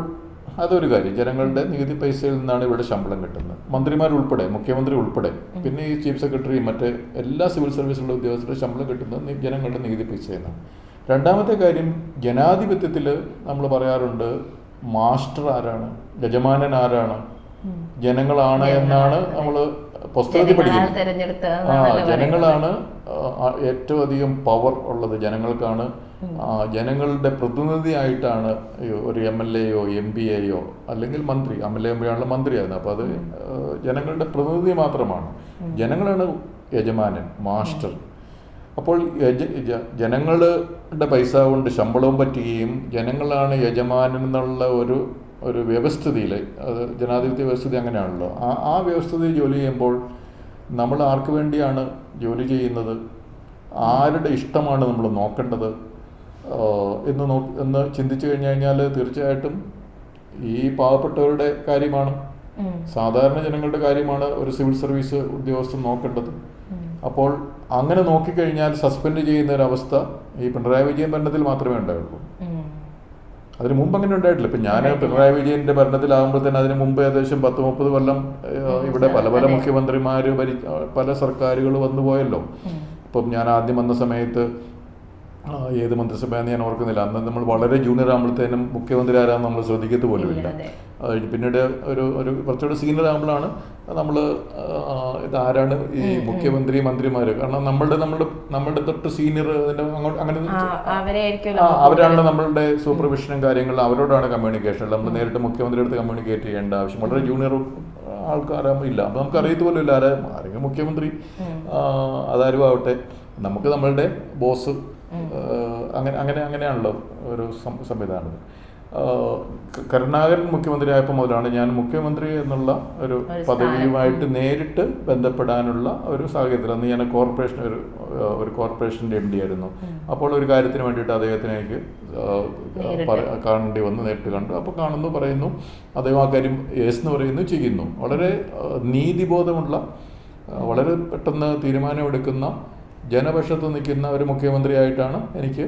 A: അതൊരു കാര്യം, ജനങ്ങളുടെ നികുതി പൈസയിൽ നിന്നാണ് ഇവിടെ ശമ്പളം കിട്ടുന്നത്. മന്ത്രിമാരുൾപ്പെടെ, മുഖ്യമന്ത്രി ഉൾപ്പെടെ, പിന്നെ ഈ ചീഫ് സെക്രട്ടറി, മറ്റ് എല്ലാ സിവിൽ സർവീസിലുള്ള ഉദ്യോഗസ്ഥരുടെ ശമ്പളം കിട്ടുന്നത് ജനങ്ങളുടെ നികുതി പൈസയിൽ നിന്നാണ്. രണ്ടാമത്തെ കാര്യം, ജനാധിപത്യത്തിൽ നമ്മൾ പറയാറുണ്ട് മാസ്റ്റർ ആരാണ്, യജമാനൻ ആരാണ്, ജനങ്ങളാണ് എന്നാണ് നമ്മൾ പുസ്തകത്തിൽ പഠിക്കുന്നത്. ജനങ്ങളാണ് ഏറ്റവും അധികം പവർ ഉള്ളത്, ജനങ്ങൾക്കാണ്. ജനങ്ങളുടെ പ്രതിനിധിയായിട്ടാണ് ഒരു MLAയോ MPAയോ അല്ലെങ്കിൽ മന്ത്രി, MLA MPA ആണല്ലോ മന്ത്രിയായിരുന്നു. അപ്പോൾ അത് ജനങ്ങളുടെ പ്രതിനിധി മാത്രമാണ്. ജനങ്ങളാണ് യജമാനൻ, മാസ്റ്റർ. അപ്പോൾ ജനങ്ങളുടെ പൈസ കൊണ്ട് ശമ്പളവും പറ്റുകയും ജനങ്ങളാണ് യജമാനൻ എന്നുള്ള ഒരു വ്യവസ്ഥിതിയിൽ, അത് ജനാധിപത്യ വ്യവസ്ഥിതി അങ്ങനെയാണല്ലോ. ആ വ്യവസ്ഥിതിയിൽ ജോലി ചെയ്യുമ്പോൾ നമ്മൾ ആർക്ക് വേണ്ടിയാണ് ജോലി ചെയ്യുന്നത്, ആരുടെ ഇഷ്ടമാണ് നമ്മൾ നോക്കേണ്ടത് എന്ന് ചിന്തിച്ചു കഴിഞ്ഞാൽ തീർച്ചയായിട്ടും ഈ പാവപ്പെട്ടവരുടെ കാര്യമാണ്, സാധാരണ ജനങ്ങളുടെ കാര്യമാണ് ഒരു സിവിൽ സർവീസ് ഉദ്യോഗസ്ഥൻ നോക്കേണ്ടത്. അപ്പോൾ അങ്ങനെ നോക്കിക്കഴിഞ്ഞാൽ സസ്പെൻഡ് ചെയ്യുന്ന ഒരവസ്ഥ ഈ പിണറായി വിജയൻ ഭരണത്തിൽ മാത്രമേ ഉണ്ടായുള്ളൂ. അതിന് മുമ്പ് അങ്ങനെ ഉണ്ടായിട്ടില്ല. ഇപ്പം ഞാൻ പിണറായി വിജയൻ്റെ ഭരണത്തിലാകുമ്പോൾ തന്നെ അതിന് മുമ്പ് ഏകദേശം 10-30 കൊല്ലം ഇവിടെ പല മുഖ്യമന്ത്രിമാർ പല സർക്കാരുകൾ വന്നു പോയല്ലോ. ഇപ്പം ഞാൻ ആദ്യം വന്ന സമയത്ത് ഏത് മന്ത്രിസഭയാണെന്ന് ഞാൻ ഓർക്കുന്നില്ല. അന്ന് നമ്മൾ വളരെ ജൂനിയർ ആകുമ്പോഴത്തേനും മുഖ്യമന്ത്രി ആരാന്ന് നമ്മൾ ശ്രദ്ധിക്കത്ത് പോലുമില്ല. പിന്നീട് ഒരു കുറച്ചുകൂടെ സീനിയർ ആകുമ്പോഴാണ് നമ്മൾ ഇതാരാണ് ഈ മുഖ്യമന്ത്രി മന്ത്രിമാർ. കാരണം നമ്മളുടെ തൊട്ട് സീനിയർ അങ്ങനെ അവരാണല്ലോ നമ്മളുടെ സൂപ്പർവിഷനും കാര്യങ്ങളും, അവരോടാണ് കമ്മ്യൂണിക്കേഷൻ. നമ്മൾ നേരിട്ട് മുഖ്യമന്ത്രി അടുത്ത് കമ്മ്യൂണിക്കേറ്റ് ചെയ്യേണ്ട ആവശ്യം വളരെ ജൂനിയർ ആൾക്കാരാകുമ്പോൾ ഇല്ല. അപ്പം നമുക്ക് അറിയത്ത് പോലും ഇല്ല ആരെങ്കിലും മുഖ്യമന്ത്രി അതാരും ആവട്ടെ, നമുക്ക് നമ്മളുടെ ബോസ് അങ്ങനെയാണല്ലോ ഒരു സംവിധാനം. കരുണാകരൻ മുഖ്യമന്ത്രി ആയപ്പോൾ മുതലാണ് ഞാൻ മുഖ്യമന്ത്രി എന്നുള്ള ഒരു പദവിയുമായിട്ട് നേരിട്ട് ബന്ധപ്പെടാനുള്ള ഒരു സാഹചര്യത്തിൽ. അന്ന് ഞാൻ ഒരു കോർപ്പറേഷൻ്റെ MD ആയിരുന്നു. അപ്പോൾ ഒരു കാര്യത്തിന് വേണ്ടിയിട്ട് അദ്ദേഹത്തിന് എനിക്ക് കാണേണ്ടി വന്ന് നേരിട്ട് കണ്ടു. അപ്പോൾ കാണുന്നു, പറയുന്നു, അദ്ദേഹം ആ കാര്യം യെസ് എന്ന് പറയുന്നു, ചെയ്യുന്നു. വളരെ നീതിബോധമുള്ള, വളരെ പെട്ടെന്ന് തീരുമാനമെടുക്കുന്ന, ജനപക്ഷത്ത് നിൽക്കുന്ന ഒരു മുഖ്യമന്ത്രിയായിട്ടാണ് എനിക്ക്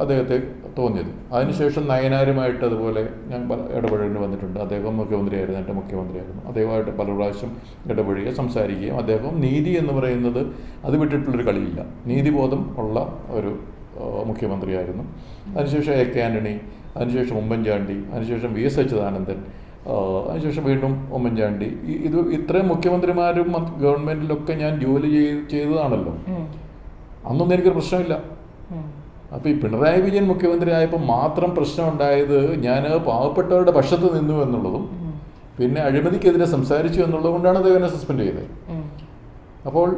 A: അദ്ദേഹത്തെ തോന്നിയത്. അതിനുശേഷം നയനാരുമായിട്ട് അതുപോലെ ഞാൻ ഇടപെടേണ്ടി വന്നിട്ടുണ്ട്. അദ്ദേഹം മുഖ്യമന്ത്രിയായിരുന്നു, എൻ്റെ മുഖ്യമന്ത്രിയായിരുന്നു. അദ്ദേഹമായിട്ട് പല പ്രാവശ്യം ഇടപെടുകയും സംസാരിക്കുകയും, അദ്ദേഹം നീതി എന്ന് പറയുന്നത് അത് വിട്ടിട്ടുള്ളൊരു കളിയില്ല, നീതിബോധം ഉള്ള ഒരു മുഖ്യമന്ത്രിയായിരുന്നു. അതിനുശേഷം AK ആൻ്റണി, അതിനുശേഷം ഉമ്മൻചാണ്ടി, അതിനുശേഷം VS അച്യുതാനന്ദൻ, അതിനുശേഷം വീണ്ടും ഉമ്മൻചാണ്ടി. ഇത്രയും മുഖ്യമന്ത്രിമാരും ഗവൺമെൻറ്റിലൊക്കെ ഞാൻ ജോലി ചെയ്തതാണല്ലോ. അന്നൊന്നും എനിക്കൊരു പ്രശ്നമില്ല. അപ്പോൾ ഈ പിണറായി വിജയൻ മുഖ്യമന്ത്രി ആയപ്പോൾ മാത്രം പ്രശ്നം ഉണ്ടായത് ഞാൻ പാവപ്പെട്ടവരുടെ പക്ഷത്ത് നിന്നു എന്നുള്ളതും പിന്നെ അഴിമതിക്കെതിരെ സംസാരിച്ചു എന്നുള്ളത് കൊണ്ടാണ് അദ്ദേഹം സസ്പെൻഡ് ചെയ്തത്. അപ്പോൾ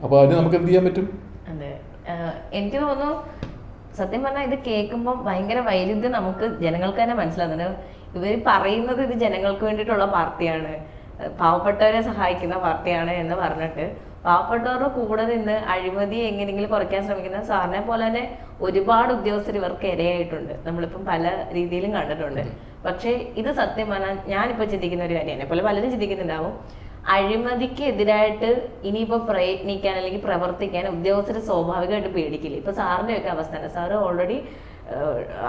A: അപ്പോൾ അതിന് നമുക്ക് എന്ത് ചെയ്യാൻ പറ്റും?
B: എനിക്ക് തോന്നുന്നു സത്യം പറഞ്ഞാൽ ഇത് കേൾക്കുമ്പോൾ ഭയങ്കര വൈരുദ്ധ്യം നമുക്ക് ജനങ്ങൾക്ക് തന്നെ മനസ്സിലാകുന്നുണ്ട്. ഇവർ പറയുന്നത് ഇത് ജനങ്ങൾക്ക് വേണ്ടിയിട്ടുള്ള പാർട്ടിയാണ്, പാവപ്പെട്ടവരെ സഹായിക്കുന്ന പാർട്ടിയാണ് എന്ന് പറഞ്ഞിട്ട് പാവപ്പെട്ടവരുടെ കൂടെ നിന്ന് അഴിമതി എങ്ങനെയെങ്കിലും കുറയ്ക്കാൻ ശ്രമിക്കുന്ന സാറിനെ പോലെ തന്നെ ഒരുപാട് ഉദ്യോഗസ്ഥർ ഇവർക്ക് ഇരയായിട്ടുണ്ട്. നമ്മളിപ്പം പല രീതിയിലും കണ്ടിട്ടുണ്ട്. പക്ഷേ ഇത് സത്യം പറഞ്ഞാൽ ഞാനിപ്പോൾ ചിന്തിക്കുന്ന ഒരു കാര്യം, എന്നെ പോലെ പലരും ചിന്തിക്കുന്നുണ്ടാവും, അഴിമതിക്ക് എതിരായിട്ട് ഇനിയിപ്പോൾ പ്രയത്നിക്കാൻ അല്ലെങ്കിൽ പ്രവർത്തിക്കാൻ ഉദ്യോഗസ്ഥർ സ്വാഭാവികമായിട്ട് പേടിക്കില്ല. ഇപ്പൊ സാറിന്റെ ഒക്കെ അവസ്ഥ തന്നെ, സാറ് ഓൾറെഡി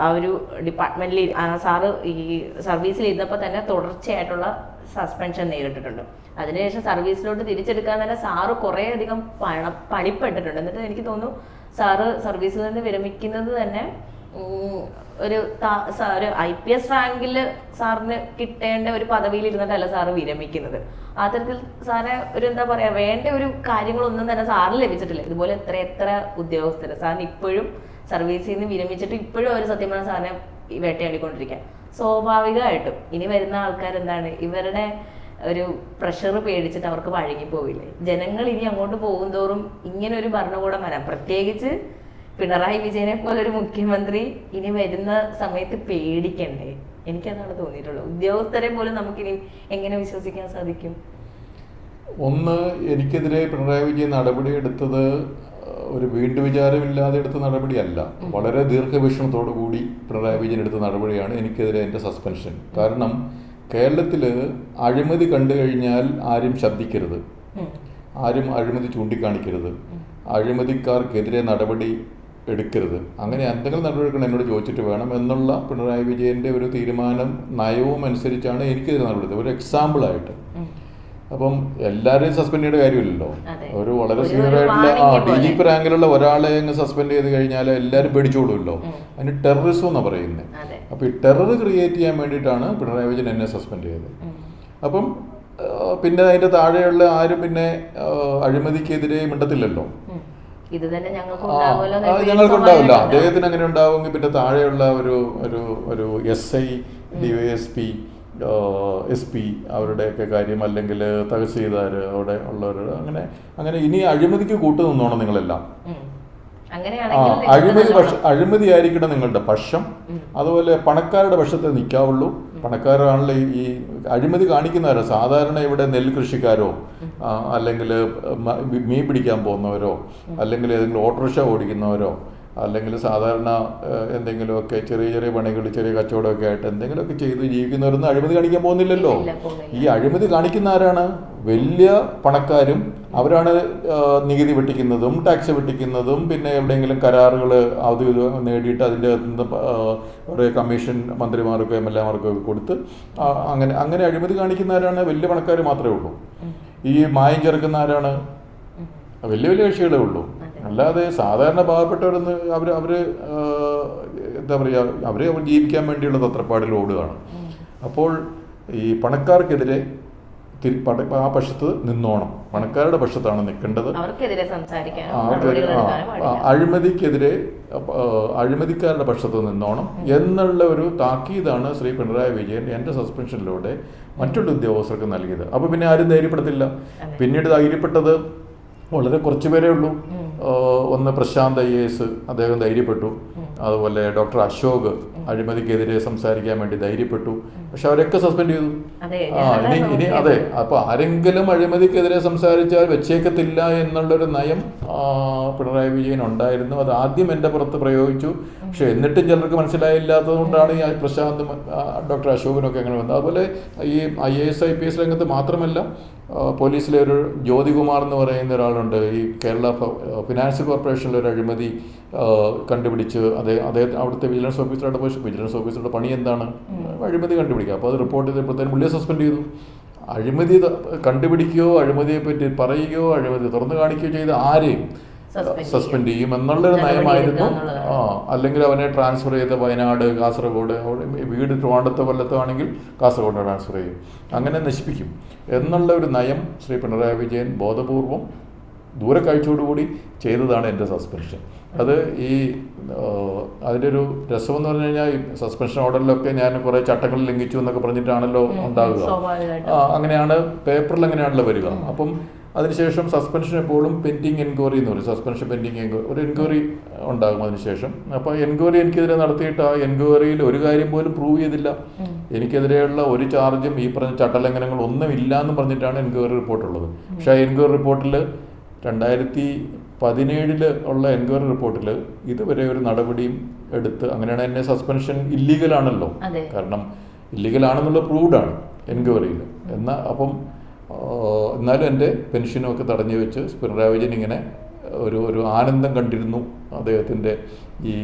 B: ആ ഒരു ഡിപ്പാർട്ട്മെന്റിൽ സാറ് ഈ സർവീസിൽ ഇരുന്നപ്പോൾ തന്നെ തുടർച്ചയായിട്ടുള്ള സസ്പെൻഷൻ നേരിട്ടിട്ടുണ്ട്. അതിനുശേഷം സർവീസിലോട്ട് തിരിച്ചെടുക്കാൻ തന്നെ സാറ് കുറേ അധികം പണിപ്പെട്ടിട്ടുണ്ട്. എന്നിട്ട് എനിക്ക് തോന്നുന്നു സാറ് സർവീസിൽ നിന്ന് വിരമിക്കുന്നത് തന്നെ ഒരു IPS റാങ്കിൽ സാറിന് കിട്ടേണ്ട ഒരു പദവിയിൽ ഇരുന്നിട്ടല്ല സാറ് വിരമിക്കുന്നത്. ആ തരത്തിൽ സാറിന് ഒരു എന്താ പറയാ, വേണ്ട ഒരു കാര്യങ്ങളൊന്നും തന്നെ സാറിന് ലഭിച്ചിട്ടില്ല. ഇതുപോലെ എത്ര ഉദ്യോഗസ്ഥർ സാറിന് ഇപ്പോഴും സർവീസിൽ നിന്ന് വിരമിച്ചിട്ട് ഇപ്പോഴും അവർ സത്യം പറഞ്ഞാൽ സാറിനെ വേട്ടയാടിക്കൊണ്ടിരിക്കുക. സ്വാഭാവികമായിട്ടും ഇനി വരുന്ന ആൾക്കാരെന്താണ്, ഇവരുടെ ഒരു പ്രഷർ പേടിച്ചിട്ട് അവർക്ക് വഴങ്ങിപ്പോവില്ലേ? ജനങ്ങൾ ഇനി അങ്ങോട്ട് പോകും തോറും ഇങ്ങനെ ഒരു ഭരണകൂടം വരാം, പ്രത്യേകിച്ച് പിണറായി വിജയനെ പോലെ ഒരു മുഖ്യമന്ത്രി ഇനി വരുന്ന സമയത്ത് പേടിക്കണ്ടേ? എനിക്കതാണ് തോന്നിയിട്ടുള്ളത്. ഉദ്യോഗസ്ഥരെ പോലും നമുക്കിനി എങ്ങനെ വിശ്വസിക്കാൻ സാധിക്കും?
A: ഒന്ന്, എനിക്കെതിരെ പിണറായി വിജയൻ നടപടിയെടുത്തത് ഒരു വീണ്ടുവിചാരമില്ലാതെ എടുത്ത നടപടിയല്ല, വളരെ ദീർഘവീക്ഷണത്തോടു കൂടി പിണറായി വിജയൻ എടുത്ത നടപടിയാണ് എനിക്കെതിരെ എൻ്റെ സസ്പെൻഷൻ. കാരണം കേരളത്തിൽ അഴിമതി കണ്ടു കഴിഞ്ഞാൽ ആരും ശബ്ദിക്കരുത്, ആരും അഴിമതി ചൂണ്ടിക്കാണിക്കരുത്, അഴിമതിക്കാർക്കെതിരെ നടപടി എടുക്കരുത്, അങ്ങനെ എന്തെങ്കിലും നടപടി എടുക്കണം എന്നോട് ചോദിച്ചിട്ട് വേണം എന്നുള്ള പിണറായി വിജയൻ്റെ ഒരു തീരുമാനം നയവും അനുസരിച്ചാണ് എനിക്കെതിരെ നടപടി. ഒരു എക്സാമ്പിളായിട്ട് അപ്പം എല്ലാവരെയും സസ്പെൻഡ് ചെയ്യേണ്ട കാര്യമില്ലല്ലോ. ഒരു വളരെ സീനിയർ ആയിട്ടുള്ള DGP റാങ്കിലുള്ള ഒരാളെ അങ്ങ് സസ്പെൻഡ് ചെയ്ത് കഴിഞ്ഞാൽ എല്ലാവരും പേടിച്ചോളുമല്ലോ. അതിന് ടെററിസം എന്നാണ് പറയുന്നത്. അപ്പോൾ ഈ ടെറർ ക്രിയേറ്റ് ചെയ്യാൻ വേണ്ടിയിട്ടാണ് പിണറായി വിജയൻ എന്നെ സസ്പെൻഡ് ചെയ്തത്. അപ്പം പിന്നെ അതിൻ്റെ താഴെയുള്ള ആരും പിന്നെ അഴിമതിക്കെതിരെ മിണ്ടത്തില്ലല്ലോ. ഞങ്ങൾക്കുണ്ടാവില്ല. അദ്ദേഹത്തിന് അങ്ങനെ ഉണ്ടാവുമെങ്കിൽ പിന്നെ താഴെയുള്ള ഒരു SI, DYSP, SP അവരുടെയൊക്കെ കാര്യം, അല്ലെങ്കിൽ തഹസീൽദാർ, അവിടെ ഉള്ളവർ, അങ്ങനെ ഇനി അഴിമതിക്ക് കൂട്ടു നിന്നോണം നിങ്ങളെല്ലാം. അഴിമതി ആയിരിക്കണം നിങ്ങളുടെ പക്ഷം. അതുപോലെ പണക്കാരുടെ പക്ഷത്തെ നിൽക്കാവുള്ളൂ. പണക്കാരാണല്ലോ ഈ അഴിമതി കാണിക്കുന്നവരോ. സാധാരണ ഇവിടെ നെൽകൃഷിക്കാരോ അല്ലെങ്കിൽ മീൻ പിടിക്കാൻ പോകുന്നവരോ അല്ലെങ്കിൽ ഏതെങ്കിലും ഓട്ടോറിക്ഷ ഓടിക്കുന്നവരോ അല്ലെങ്കിൽ സാധാരണ എന്തെങ്കിലുമൊക്കെ ചെറിയ പണികൾ, ചെറിയ കച്ചവടമൊക്കെ ആയിട്ട് എന്തെങ്കിലുമൊക്കെ ചെയ്ത് ജീവിക്കുന്നവരൊന്നും അഴിമതി കാണിക്കാൻ പോകുന്നില്ലല്ലോ. ഈ അഴിമതി കാണിക്കുന്ന ആരാണ്? വലിയ പണക്കാരും. അവരാണ് നികുതി വെട്ടിക്കുന്നതും ടാക്സ് വെട്ടിക്കുന്നതും പിന്നെ എവിടെയെങ്കിലും കരാറുകൾ അത് നേടിയിട്ട് അതിൻ്റെ കുറേ കമ്മീഷൻ മന്ത്രിമാർക്കോ MLA മാർക്കോ കൊടുത്ത് അങ്ങനെ അഴിമതി കാണിക്കുന്നവരാണ് വലിയ പണക്കാർ മാത്രമേ ഉള്ളൂ. ഈ മായം ചേർക്കുന്ന ആരാണ്? വലിയ വലിയ കക്ഷികളേ ഉള്ളൂ. അല്ലാതെ സാധാരണ പാവപ്പെട്ടവരൊന്ന് അവർ എന്താ പറയുക, അവർ ജീവിക്കാൻ വേണ്ടിയുള്ള തത്രപ്പാടിൽ ഓടുകയാണ്. അപ്പോൾ ഈ പണക്കാർക്കെതിരെ ആ പക്ഷത്ത് നിന്നോണം, പണക്കാരുടെ പക്ഷത്താണ് നിൽക്കേണ്ടത്. അഴിമതിക്കെതിരെ അഴിമതിക്കാരുടെ പക്ഷത്ത് നിന്നോണം എന്നുള്ള ഒരു താക്കീതാണ് ശ്രീ പിണറായി വിജയൻ എൻ്റെ സസ്പെൻഷനിലൂടെ മറ്റുള്ള ഉദ്യോഗസ്ഥർക്ക് നൽകിയത്. അപ്പോൾ പിന്നെ ആരും ധൈര്യപ്പെടത്തില്ല. പിന്നീട് ധൈര്യപ്പെട്ടത് വളരെ കുറച്ച് പേരേ ഉള്ളൂ. ഒന്ന് പ്രശാന്ത് IAS, അദ്ദേഹം ധൈര്യപ്പെട്ടു. അതുപോലെ ഡോക്ടർ അശോക് അഴിമതിക്കെതിരെ സംസാരിക്കാൻ വേണ്ടി ധൈര്യപ്പെട്ടു. പക്ഷെ അവരൊക്കെ സസ്പെൻഡ് ചെയ്തു. ഇനി അതെ, അപ്പൊ ആരെങ്കിലും അഴിമതിക്കെതിരെ സംസാരിച്ചാൽ വെച്ചേക്കത്തില്ല എന്നുള്ളൊരു നയം പിണറായി വിജയൻ ഉണ്ടായിരുന്നു. അത് ആദ്യം എൻ്റെ പുറത്ത് പ്രയോഗിച്ചു. പക്ഷെ എന്നിട്ടും ചിലർക്ക് മനസ്സിലായില്ലാത്തത് കൊണ്ടാണ് ഈ പ്രശാന്ത് ഡോക്ടർ അശോകനൊക്കെ അങ്ങനെ വന്നത്. അതുപോലെ ഈ IAS IPS രംഗത്ത് മാത്രമല്ല, പോലീസിലെ ഒരു ജ്യോതികുമാർ എന്ന് പറയുന്ന ഒരാളുണ്ട്. ഈ കേരള ഫിനാൻസ് കോർപ്പറേഷനിലെ ഒരു അഴിമതി കണ്ടുപിടിച്ച് അദ്ദേഹം അവിടുത്തെ വിജിലൻസ് ഓഫീസറുടെ വിജിലൻസ് ഓഫീസറുടെ പണി എന്താണ്? അഴിമതി കണ്ടുപിടിക്കുക. അപ്പോൾ അത് റിപ്പോർട്ട് ചെയ്തപ്പോഴത്തേനും പുള്ളിയെ സസ്പെൻഡ് ചെയ്തു. അഴിമതി കണ്ടുപിടിക്കുകയോ അഴിമതിയെ പറ്റി പറയുകയോ അഴിമതി തുറന്നു കാണിക്കുകയോ ചെയ്ത ആരെയും സസ്പെൻഡ് ചെയ്യും എന്നുള്ളൊരു നയമായിരുന്നു. അല്ലെങ്കിൽ അവനെ ട്രാൻസ്ഫർ ചെയ്ത് വയനാട്, കാസർഗോഡ്, വീട് ട്രിവാൻഡ്രത്തോ കൊല്ലത്തോ ആണെങ്കിൽ കാസർഗോഡ് ട്രാൻസ്ഫർ ചെയ്യും, അങ്ങനെ നശിപ്പിക്കും എന്നുള്ള ഒരു നയം ശ്രീ പിണറായി വിജയൻ ബോധപൂർവം ദൂരക്കാഴ്ചയോടുകൂടി ചെയ്തതാണ് എൻ്റെ സസ്പെൻഷൻ. അത് ഈ അതിൻ്റെ ഒരു രസമെന്ന് പറഞ്ഞു കഴിഞ്ഞാൽ, ഈ സസ്പെൻഷൻ ഓർഡറിലൊക്കെ ഞാൻ കുറേ ചട്ടങ്ങൾ ലംഘിച്ചു എന്നൊക്കെ പറഞ്ഞിട്ടാണല്ലോ ഉണ്ടാകുക. അങ്ങനെയാണ് പേപ്പറിൽ അങ്ങനെയാണല്ലോ വരിക. അപ്പം അതിനുശേഷം സസ്പെൻഷൻ എപ്പോഴും പെൻഡിങ് എൻക്വയറി എന്ന് പറയും. സസ്പെൻഷൻ പെൻഡിങ് എൻക്വയറി, ഒരു എൻക്വയറി ഉണ്ടാകും അതിനുശേഷം. അപ്പോൾ എൻക്വയറി എനിക്കെതിരെ നടത്തിയിട്ട് ആ എൻക്വയറിയിൽ ഒരു കാര്യം പോലും പ്രൂവ് ചെയ്തില്ല. എനിക്കെതിരെയുള്ള ഒരു ചാർജും ഈ പറഞ്ഞ ചട്ടലംഘനങ്ങൾ ഒന്നും ഇല്ല എന്ന് പറഞ്ഞിട്ടാണ് എൻക്വയറി റിപ്പോർട്ടുള്ളത്. പക്ഷേ ആ എൻക്വയറി റിപ്പോർട്ടിൽ 2017 ഉള്ള എൻക്വയറി റിപ്പോർട്ടിൽ ഇതുവരെ ഒരു നടപടിയും എടുത്ത്, അങ്ങനെയാണ് എന്നെ സസ്പെൻഷൻ ഇല്ലീഗലാണല്ലോ, കാരണം ഇല്ലീഗലാണെന്നുള്ള പ്രൂവ്ഡാണ് എൻക്വയറിയിൽ. എന്നാലും എൻ്റെ പെൻഷനും ഒക്കെ തടഞ്ഞു വെച്ച് പിണറായി വിജയൻ ഇങ്ങനെ ഒരു ആനന്ദം കണ്ടിരുന്നു അദ്ദേഹത്തിൻ്റെ ഈ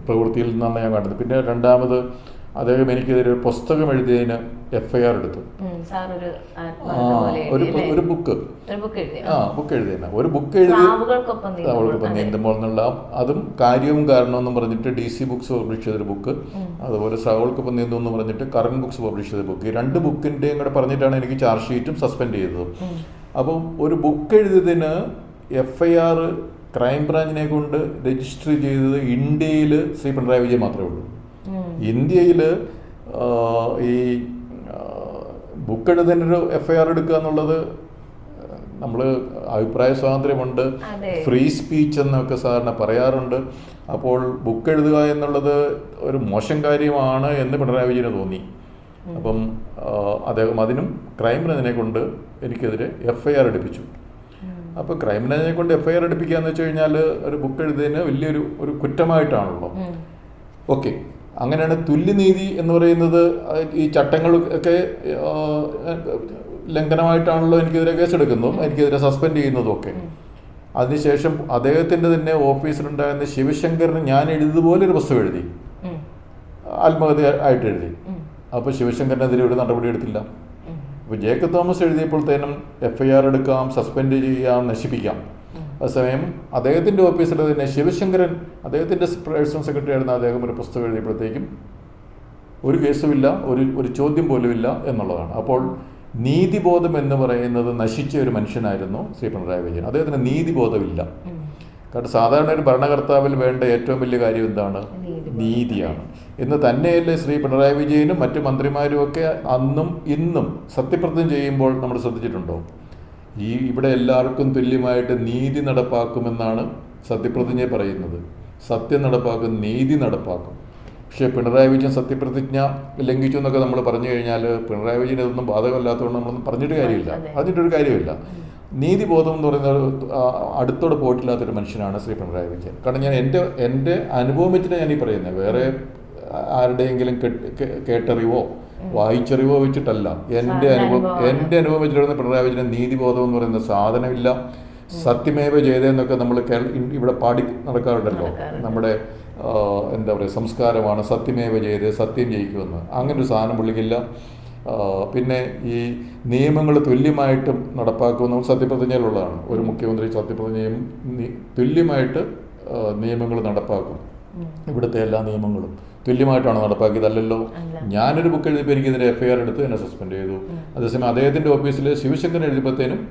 A: പ്രവൃത്തിയിൽ നിന്നാണ് ഞാൻ കണ്ടത്. പിന്നെ രണ്ടാമത് അദ്ദേഹം എനിക്കെതിരെ ഒരു പുസ്തകം എഴുതിയതിന് FIR എടുത്തു. ഒരു ബുക്ക് എഴുതിയ ഒരു ബുക്ക് എഴുതി അവൾക്കൊപ്പം നീന്തുമ്പോൾ എന്നുള്ള, അതും കാര്യവും കാരണമെന്നും പറഞ്ഞിട്ട് DC ബുക്സ് പബ്ലിഷ് ചെയ്തൊരു ബുക്ക്, അതുപോലെ സ്രാവുകൾക്കൊപ്പം നീന്തും എന്ന് പറഞ്ഞിട്ട് കറന്റ് ബുക്സ് പബ്ലിഷ് ചെയ്ത ബുക്ക്. ഈ രണ്ട് ബുക്കിൻ്റെയും കൂടെ പറഞ്ഞിട്ടാണ് എനിക്ക് ചാർജ് ഷീറ്റും സസ്പെൻഡ് ചെയ്തത്. അപ്പം ഒരു ബുക്ക് എഴുതിയതിന് FIR ക്രൈംബ്രാഞ്ചിനെ കൊണ്ട് രജിസ്റ്റർ ചെയ്തത് ഇന്ത്യയിൽ ശ്രീ പിണറായി വിജയൻ മാത്രമേ ഉള്ളൂ. ഇന്ത്യയിൽ ഈ ബുക്ക് എഴുതുന്നതിനൊരു FIR എടുക്കുക എന്നുള്ളത്, നമ്മൾ അഭിപ്രായ സ്വാതന്ത്ര്യമുണ്ട്, ഫ്രീ സ്പീച്ച് എന്നൊക്കെ സാധാരണ പറയാറുണ്ട്. അപ്പോൾ ബുക്ക് എഴുതുക എന്നുള്ളത് ഒരു മോശം കാര്യമാണ് എന്ന് പിണറായി വിജയന് തോന്നി. അപ്പം അദ്ദേഹം അതിനും ക്രൈംബ്രാഞ്ചിനെ കൊണ്ട് എനിക്കെതിരെ FIR എടുപ്പിച്ചു. അപ്പോൾ ക്രൈംബ്രാഞ്ചിനെ കൊണ്ട് FIR എടുപ്പിക്കുക എന്ന് വെച്ച് കഴിഞ്ഞാൽ ഒരു ബുക്ക് എഴുതുന്നതിന് വലിയൊരു കുറ്റമായിട്ടാണല്ലോ. ഓക്കെ, അങ്ങനെയാണ്. തുല്യനീതി എന്ന് പറയുന്നത് ഈ ചട്ടങ്ങളൊക്കെ ലംഘനമായിട്ടാണല്ലോ എനിക്കെതിരെ കേസെടുക്കുന്നതും എനിക്കെതിരെ സസ്പെൻഡ് ചെയ്യുന്നതും ഒക്കെ. അതിനുശേഷം അദ്ദേഹത്തിൻ്റെ തന്നെ ഓഫീസിലുണ്ടായിരുന്ന ശിവശങ്കറിന് ഞാൻ എഴുതുപോലെ ഒരു പുസ്തകം എഴുതി, ആത്മകഥ ആയിട്ട് എഴുതി. അപ്പോൾ ശിവശങ്കറിനെതിരെ ഒരു നടപടി എടുത്തില്ല. അപ്പോൾ ജേക്കബ് തോമസ് എഴുതിയപ്പോഴത്തേനും FIR എടുക്കാം, സസ്പെൻഡ് ചെയ്യാം, നശിപ്പിക്കാം. അതേസമയം അദ്ദേഹത്തിൻ്റെ ഓഫീസിൽ തന്നെ ശിവശങ്കരൻ, അദ്ദേഹത്തിൻ്റെ പേഴ്സണൽ സെക്രട്ടറി ആയിരുന്ന അദ്ദേഹം ഒരു പുസ്തകം എഴുതിയപ്പോഴത്തേക്കും ഒരു കേസുമില്ല, ഒരു ചോദ്യം പോലുമില്ല എന്നുള്ളതാണ്. അപ്പോൾ നീതിബോധം എന്ന് പറയുന്നത് നശിച്ച ഒരു മനുഷ്യനായിരുന്നു ശ്രീ പിണറായി വിജയൻ. അദ്ദേഹത്തിന് നീതിബോധമില്ല. കാരണം സാധാരണ ഒരു ഭരണകർത്താവിൽ വേണ്ട ഏറ്റവും വലിയ കാര്യം എന്താണ്? നീതിയാണ്. ഇന്ന് തന്നെയല്ലേ ശ്രീ പിണറായി വിജയനും മറ്റു മന്ത്രിമാരും ഒക്കെ അന്നും ഇന്നും സത്യപ്രതിജ്ഞ ചെയ്യുമ്പോൾ നമ്മൾ ശ്രദ്ധിച്ചിട്ടുണ്ടോ? ഇവിടെ എല്ലാവർക്കും തുല്യമായിട്ട് നീതി നടപ്പാക്കുമെന്നാണ് സത്യപ്രതിജ്ഞ പറയുന്നത്. സത്യം നടപ്പാക്കും, നീതി നടപ്പാക്കും. പക്ഷേ പിണറായി വിജയൻ സത്യപ്രതിജ്ഞ ലംഘിച്ചു എന്നൊക്കെ നമ്മൾ പറഞ്ഞു കഴിഞ്ഞാൽ പിണറായി വിജയൻ ഇതൊന്നും ബാധകമല്ലാത്തതുകൊണ്ട് നമ്മളൊന്നും പറഞ്ഞിട്ട് കാര്യമില്ല, അതിൻ്റെ കാര്യമില്ല. നീതിബോധം എന്ന് പറയുന്ന അടുത്തോടെ പോയിട്ടില്ലാത്തൊരു മനുഷ്യനാണ് ശ്രീ പിണറായി വിജയൻ. കാരണം ഞാൻ എൻ്റെ അനുഭവം വെച്ചിട്ട് ഞാനീ പറയുന്നത്, വേറെ ആരുടെയെങ്കിലും കേട്ടറിവോ വായിച്ചറിവോ വെച്ചിട്ടല്ല, എൻ്റെ അനുഭവം വെച്ചിട്ട് പിണറായി വിജയൻ നീതിബോധം എന്ന് പറയുന്ന സാധനമില്ല. സത്യമേവ ജയതേന്നൊക്കെ നമ്മൾ ഇവിടെ പാടി നടക്കാറുണ്ടല്ലോ, നമ്മുടെ എന്താ പറയുക സംസ്കാരമാണ് സത്യമേവ ജയതേ, സത്യം ജയിക്കുമെന്ന്. അങ്ങനെ ഒരു സാധനം പുള്ളിക്കില്ല. പിന്നെ ഈ നിയമങ്ങൾ തുല്യമായിട്ടും നടപ്പാക്കുന്ന സത്യപ്രതിജ്ഞയിലുള്ളതാണ്. ഒരു മുഖ്യമന്ത്രി സത്യപ്രതിജ്ഞയും തുല്യമായിട്ട് നിയമങ്ങൾ നടപ്പാക്കും. ഇവിടുത്തെ എല്ലാ നിയമങ്ങളും തുല്യമായിട്ടാണ് നടപ്പാക്കിയതല്ലോ. ഞാനൊരു ബുക്ക് എഴുതിയപ്പോൾ എനിക്കെതിരെ FIR എടുത്ത് എന്നെ സസ്പെൻഡ് ചെയ്തു. അതേസമയം അദ്ദേഹത്തിൻ്റെ ഓഫീസിൽ ശിവശങ്കരൻ എഴുതിയപ്പോഴത്തേനും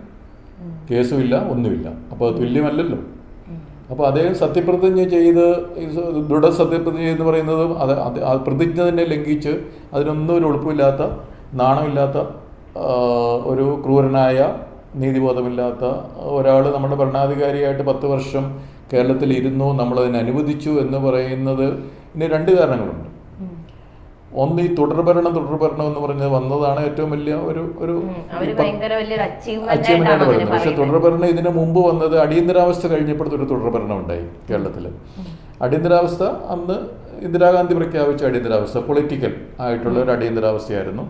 A: കേസുമില്ല, ഒന്നുമില്ല. അപ്പോൾ അത് തുല്യമല്ലല്ലോ. അപ്പോൾ അദ്ദേഹം സത്യപ്രതിജ്ഞ ചെയ്ത് ദൃഢ സത്യപ്രതിജ്ഞ എന്ന് പറയുന്നത് അത് പ്രതിജ്ഞ തന്നെ ലംഘിച്ച് അതിനൊന്നും ഒരു ഉളുപ്പില്ലാത്ത, നാണമില്ലാത്ത, ഒരു ക്രൂരനായ, നീതിബോധമില്ലാത്ത ഒരാൾ നമ്മുടെ ഭരണാധികാരിയായിട്ട് 10 വർഷം കേരളത്തിൽ ഇരുന്നു, നമ്മളതിനെ അനുവദിച്ചു എന്ന് പറയുന്നത് ഇനി 2 കാരണങ്ങളുണ്ട്. ഒന്ന്, ഈ തുടർഭരണം എന്ന് പറഞ്ഞത് വന്നതാണ് ഏറ്റവും വലിയ ഒരു അച്ചീവ്മെന്റ് പറയുന്നത്. പക്ഷെ തുടർഭരണം ഇതിനു മുമ്പ് വന്നത് അടിയന്തരാവസ്ഥ കഴിഞ്ഞപ്പോഴത്തെ ഒരു തുടർഭരണം ഉണ്ടായി കേരളത്തിൽ. അടിയന്തരാവസ്ഥ അന്ന് ഇന്ദിരാഗാന്ധി പ്രഖ്യാപിച്ച അടിയന്തരാവസ്ഥ പൊളിറ്റിക്കൽ ആയിട്ടുള്ള ഒരു അടിയന്തരാവസ്ഥയായിരുന്നു.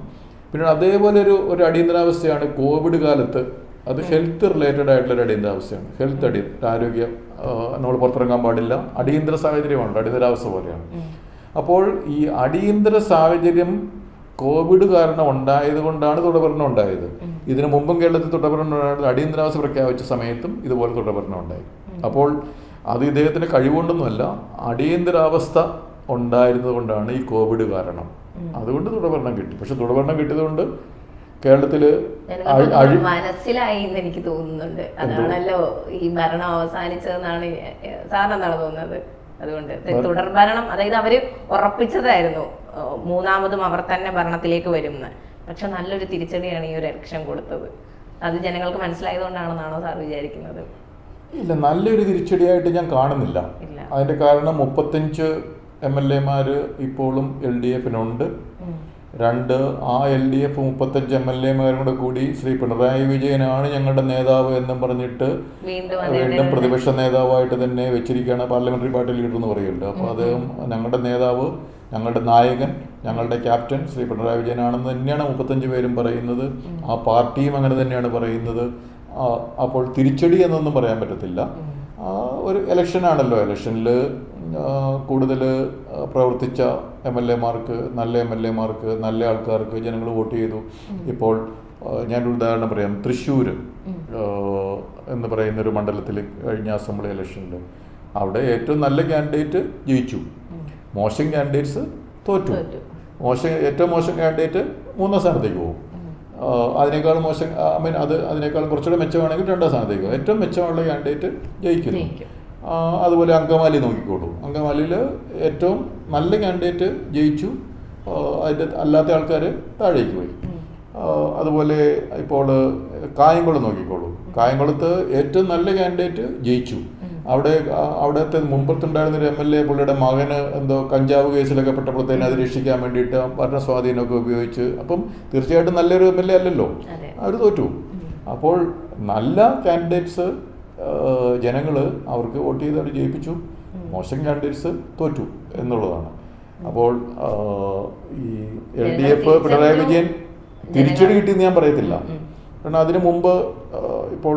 A: പിന്നെ അതേപോലെ ഒരു അടിയന്തരാവസ്ഥയാണ് കോവിഡ് കാലത്ത്, അത് ഹെൽത്ത് റിലേറ്റഡ് ആയിട്ടുള്ള ഒരു അടിയന്തരാവസ്ഥയാണ്. ആരോഗ്യ നമ്മൾ പുറത്തിറങ്ങാൻ പാടില്ല, അടിയന്തര സാഹചര്യമാണ്, അടിയന്തരാവസ്ഥ പോലെയാണ്. അപ്പോൾ ഈ അടിയന്തര സാഹചര്യം കോവിഡ് കാരണം ഉണ്ടായത് കൊണ്ടാണ് തുടർഭരണം ഉണ്ടായത്. ഇതിനു മുമ്പും കേരളത്തിൽ തുടർഭരണം ഉണ്ടായത് അടിയന്തരാവസ്ഥ പ്രഖ്യാപിച്ച സമയത്തും ഇതുപോലെ തുടർഭരണം ഉണ്ടായി. അപ്പോൾ അത് ഇദ്ദേഹത്തിന്റെ കഴിവുകൊണ്ടൊന്നുമല്ല, അടിയന്തരാവസ്ഥ ഉണ്ടായിരുന്നത് കൊണ്ടാണ് ഈ കോവിഡ് കാരണം. അതുകൊണ്ട് തുടർഭരണം കിട്ടി. പക്ഷെ തുടർഭരണം കിട്ടിയതുകൊണ്ട് കേരളത്തില്
B: മനസ്സിലായി എന്ന് എനിക്ക് തോന്നുന്നുണ്ട്. അതാണല്ലോ ഈ ഭരണം അവസാനിച്ചതെന്നാണ് സാറിനെന്താണ് തോന്നുന്നത്? അതുകൊണ്ട് തുടർഭരണം, അതായത് അവര് ഉറപ്പിച്ചതായിരുന്നു മൂന്നാമതും അവർ തന്നെ ഭരണത്തിലേക്ക് വരുമെന്ന്. പക്ഷെ നല്ലൊരു തിരിച്ചടിയാണ് ഈ ഒരു ഇലക്ഷൻ കൊടുത്തത്. അത് ജനങ്ങൾക്ക് മനസ്സിലായതുകൊണ്ടാണെന്നാണോ സാർ വിചാരിക്കുന്നത്?
A: ഇല്ല, നല്ലൊരു തിരിച്ചടിയായിട്ട് ഞാൻ കാണുന്നില്ല. അതിന്റെ കാരണം 35 MLA ഇപ്പോഴും LDF-നുണ്ട്. 2, ആ LDF 35 MLA കൂടി ശ്രീ പിണറായി വിജയനാണ് ഞങ്ങളുടെ നേതാവ് എന്നും പറഞ്ഞിട്ട് വീണ്ടും പ്രതിപക്ഷ നേതാവായിട്ട് തന്നെ വെച്ചിരിക്കുകയാണ്. പാർലമെന്ററി പാർട്ടി ലീഡർ എന്ന് പറയുന്നുണ്ട്. അപ്പോൾ അദ്ദേഹം ഞങ്ങളുടെ നേതാവ്, ഞങ്ങളുടെ നായകൻ, ഞങ്ങളുടെ ക്യാപ്റ്റൻ ശ്രീ പിണറായി വിജയനാണെന്ന് തന്നെയാണ് 35 പേരും പറയുന്നത്. ആ പാർട്ടിയും അങ്ങനെ തന്നെയാണ് പറയുന്നത്. അപ്പോൾ തിരിച്ചടി എന്നൊന്നും പറയാൻ പറ്റത്തില്ല. ഒരു ഇലക്ഷനാണല്ലോ. ഇലക്ഷനിൽ കൂടുതൽ പ്രവർത്തിച്ച MLA-മാർക്ക്, നല്ല MLA-മാർക്ക്, നല്ല ആൾക്കാർക്ക് ജനങ്ങൾ വോട്ട് ചെയ്തു. ഇപ്പോൾ ഞാനൊരു ഉദാഹരണം പറയാം. തൃശ്ശൂർ എന്ന് പറയുന്നൊരു മണ്ഡലത്തിൽ കഴിഞ്ഞ അസംബ്ലി ഇലക്ഷനിൽ അവിടെ ഏറ്റവും നല്ല കാൻഡിഡേറ്റ് ജയിച്ചു, മോശം കാൻഡിഡേറ്റ്സ് തോറ്റു. ഏറ്റവും മോശം കാൻഡിഡേറ്റ് 3ാം സ്ഥാനത്തേക്ക് പോകും. അതിനേക്കാൾ മോശം, അതിനേക്കാൾ കുറച്ചുകൂടെ മെച്ചമാണെങ്കിൽ 2ാം സ്ഥാനത്തേക്ക് പോകും. ഏറ്റവും മെച്ചമുള്ള കാൻഡിഡേറ്റ് ജയിക്കുന്നു. അതുപോലെ അങ്കമാലി നോക്കിക്കോളൂ. അങ്കമാലിയിൽ ഏറ്റവും നല്ല കാൻഡിഡേറ്റ് ജയിച്ചു, അതിൻ്റെ അല്ലാത്ത ആൾക്കാർ താഴേക്ക് പോയി. അതുപോലെ ഇപ്പോൾ കായംകുളം നോക്കിക്കോളൂ. കായംകുളത്ത് ഏറ്റവും നല്ല കാൻഡിഡേറ്റ് ജയിച്ചു. അവിടുത്തെ മുമ്പത്തുണ്ടായിരുന്നൊരു MLA, പുള്ളിയുടെ മകന് എന്തോ കഞ്ചാവ് കേസിലൊക്കെ പെട്ടപ്പോഴത്തേന് അത് രക്ഷിക്കാൻ വേണ്ടിയിട്ട് ഭരണ സ്വാധീനമൊക്കെ ഉപയോഗിച്ച്, അപ്പം തീർച്ചയായിട്ടും നല്ലൊരു MLA അല്ലല്ലോ, അവർ തോറ്റു. അപ്പോൾ നല്ല കാൻഡിഡേറ്റ്സ് ജനങ്ങൾ അവർക്ക് വോട്ട് ചെയ്ത് അവർ ജയിപ്പിച്ചു, മോശം കാൻഡിഡേറ്റ്സ് തോറ്റു എന്നുള്ളതാണ്. അപ്പോൾ ഈ LDF പിണറായി വിജയൻ തിരിച്ചടി കിട്ടിയെന്ന് ഞാൻ പറയത്തില്ല. കാരണം അതിനു മുമ്പ് ഇപ്പോൾ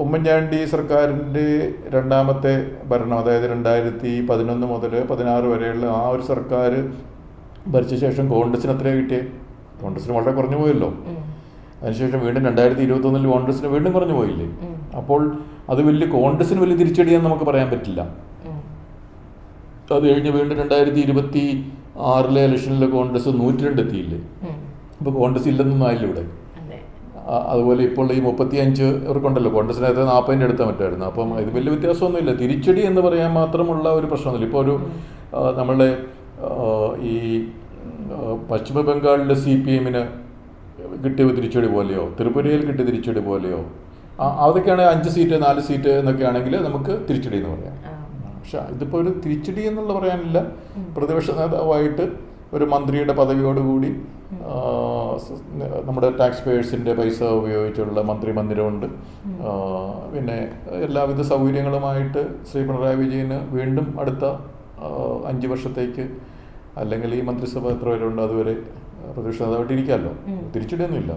A: ഉമ്മൻചാണ്ടി സർക്കാരിൻ്റെ 2ാമത്തെ ഭരണം, അതായത് 2011 മുതൽ 16 വരെയുള്ള ആ ഒരു സർക്കാർ ഭരിച്ച ശേഷം കോൺഗ്രസിന് എത്രയാണ് കിട്ടിയത്? കോൺഗ്രസിന് വളരെ കുറഞ്ഞു പോയല്ലോ. അതിനുശേഷം വീണ്ടും 2021 കോൺഗ്രസിന് വീണ്ടും കുറഞ്ഞു പോയില്ലേ? അപ്പോൾ അത് കോൺഗ്രസിന് വലിയ തിരിച്ചടിയാന്ന് നമുക്ക് പറയാൻ പറ്റില്ല. അത് കഴിഞ്ഞ് വീണ്ടും 2026 ഇലക്ഷനിൽ കോൺഗ്രസ് 102 എത്തിയില്ലേ? അപ്പോൾ കോൺഗ്രസ് ഇല്ലെന്നൊന്നും ആയില്ല ഇവിടെ. അതുപോലെ ഇപ്പോൾ ഈ 35 ഇവർക്കുണ്ടല്ലോ, കോൺഗ്രസിനകത്ത് 40 എടുത്താൽ പറ്റുമായിരുന്നു. അപ്പം ഇത് വലിയ വ്യത്യാസമൊന്നുമില്ല. തിരിച്ചടി എന്ന് പറയാൻ മാത്രമുള്ള ഒരു പ്രശ്നമൊന്നുമില്ല. ഇപ്പോൾ നമ്മളുടെ ഈ പശ്ചിമ ബംഗാളിലെ CPM-ന് കിട്ടിയ തിരിച്ചടി പോലെയോ, ത്രിപുരയിൽ കിട്ടിയ തിരിച്ചടി പോലെയോ, അതൊക്കെയാണെങ്കിൽ 5 സീറ്റ് 4 സീറ്റ് എന്നൊക്കെ ആണെങ്കിൽ നമുക്ക് തിരിച്ചടി എന്ന് പറയാം. പക്ഷെ ഇതിപ്പോൾ ഒരു തിരിച്ചടി എന്നുള്ള പറയാനില്ല. പ്രതിപക്ഷ നേതാവായിട്ട് ഒരു മന്ത്രിയുടെ പദവിയോടുകൂടി നമ്മുടെ ടാക്സ് പേയേഴ്സിൻ്റെ പൈസ ഉപയോഗിച്ചുള്ള മന്ത്രിമന്ദിരമുണ്ട്. പിന്നെ എല്ലാവിധ സൗകര്യങ്ങളുമായിട്ട് ശ്രീ പിണറായി വിജയന് വീണ്ടും അടുത്ത 5 വർഷത്തേക്ക്, അല്ലെങ്കിൽ ഈ മന്ത്രിസഭ എത്ര പേരുണ്ട് അതുവരെ പ്രതിപക്ഷ നേതാവായിട്ട് ഇരിക്കാമല്ലോ. തിരിച്ചടിയൊന്നുമില്ല.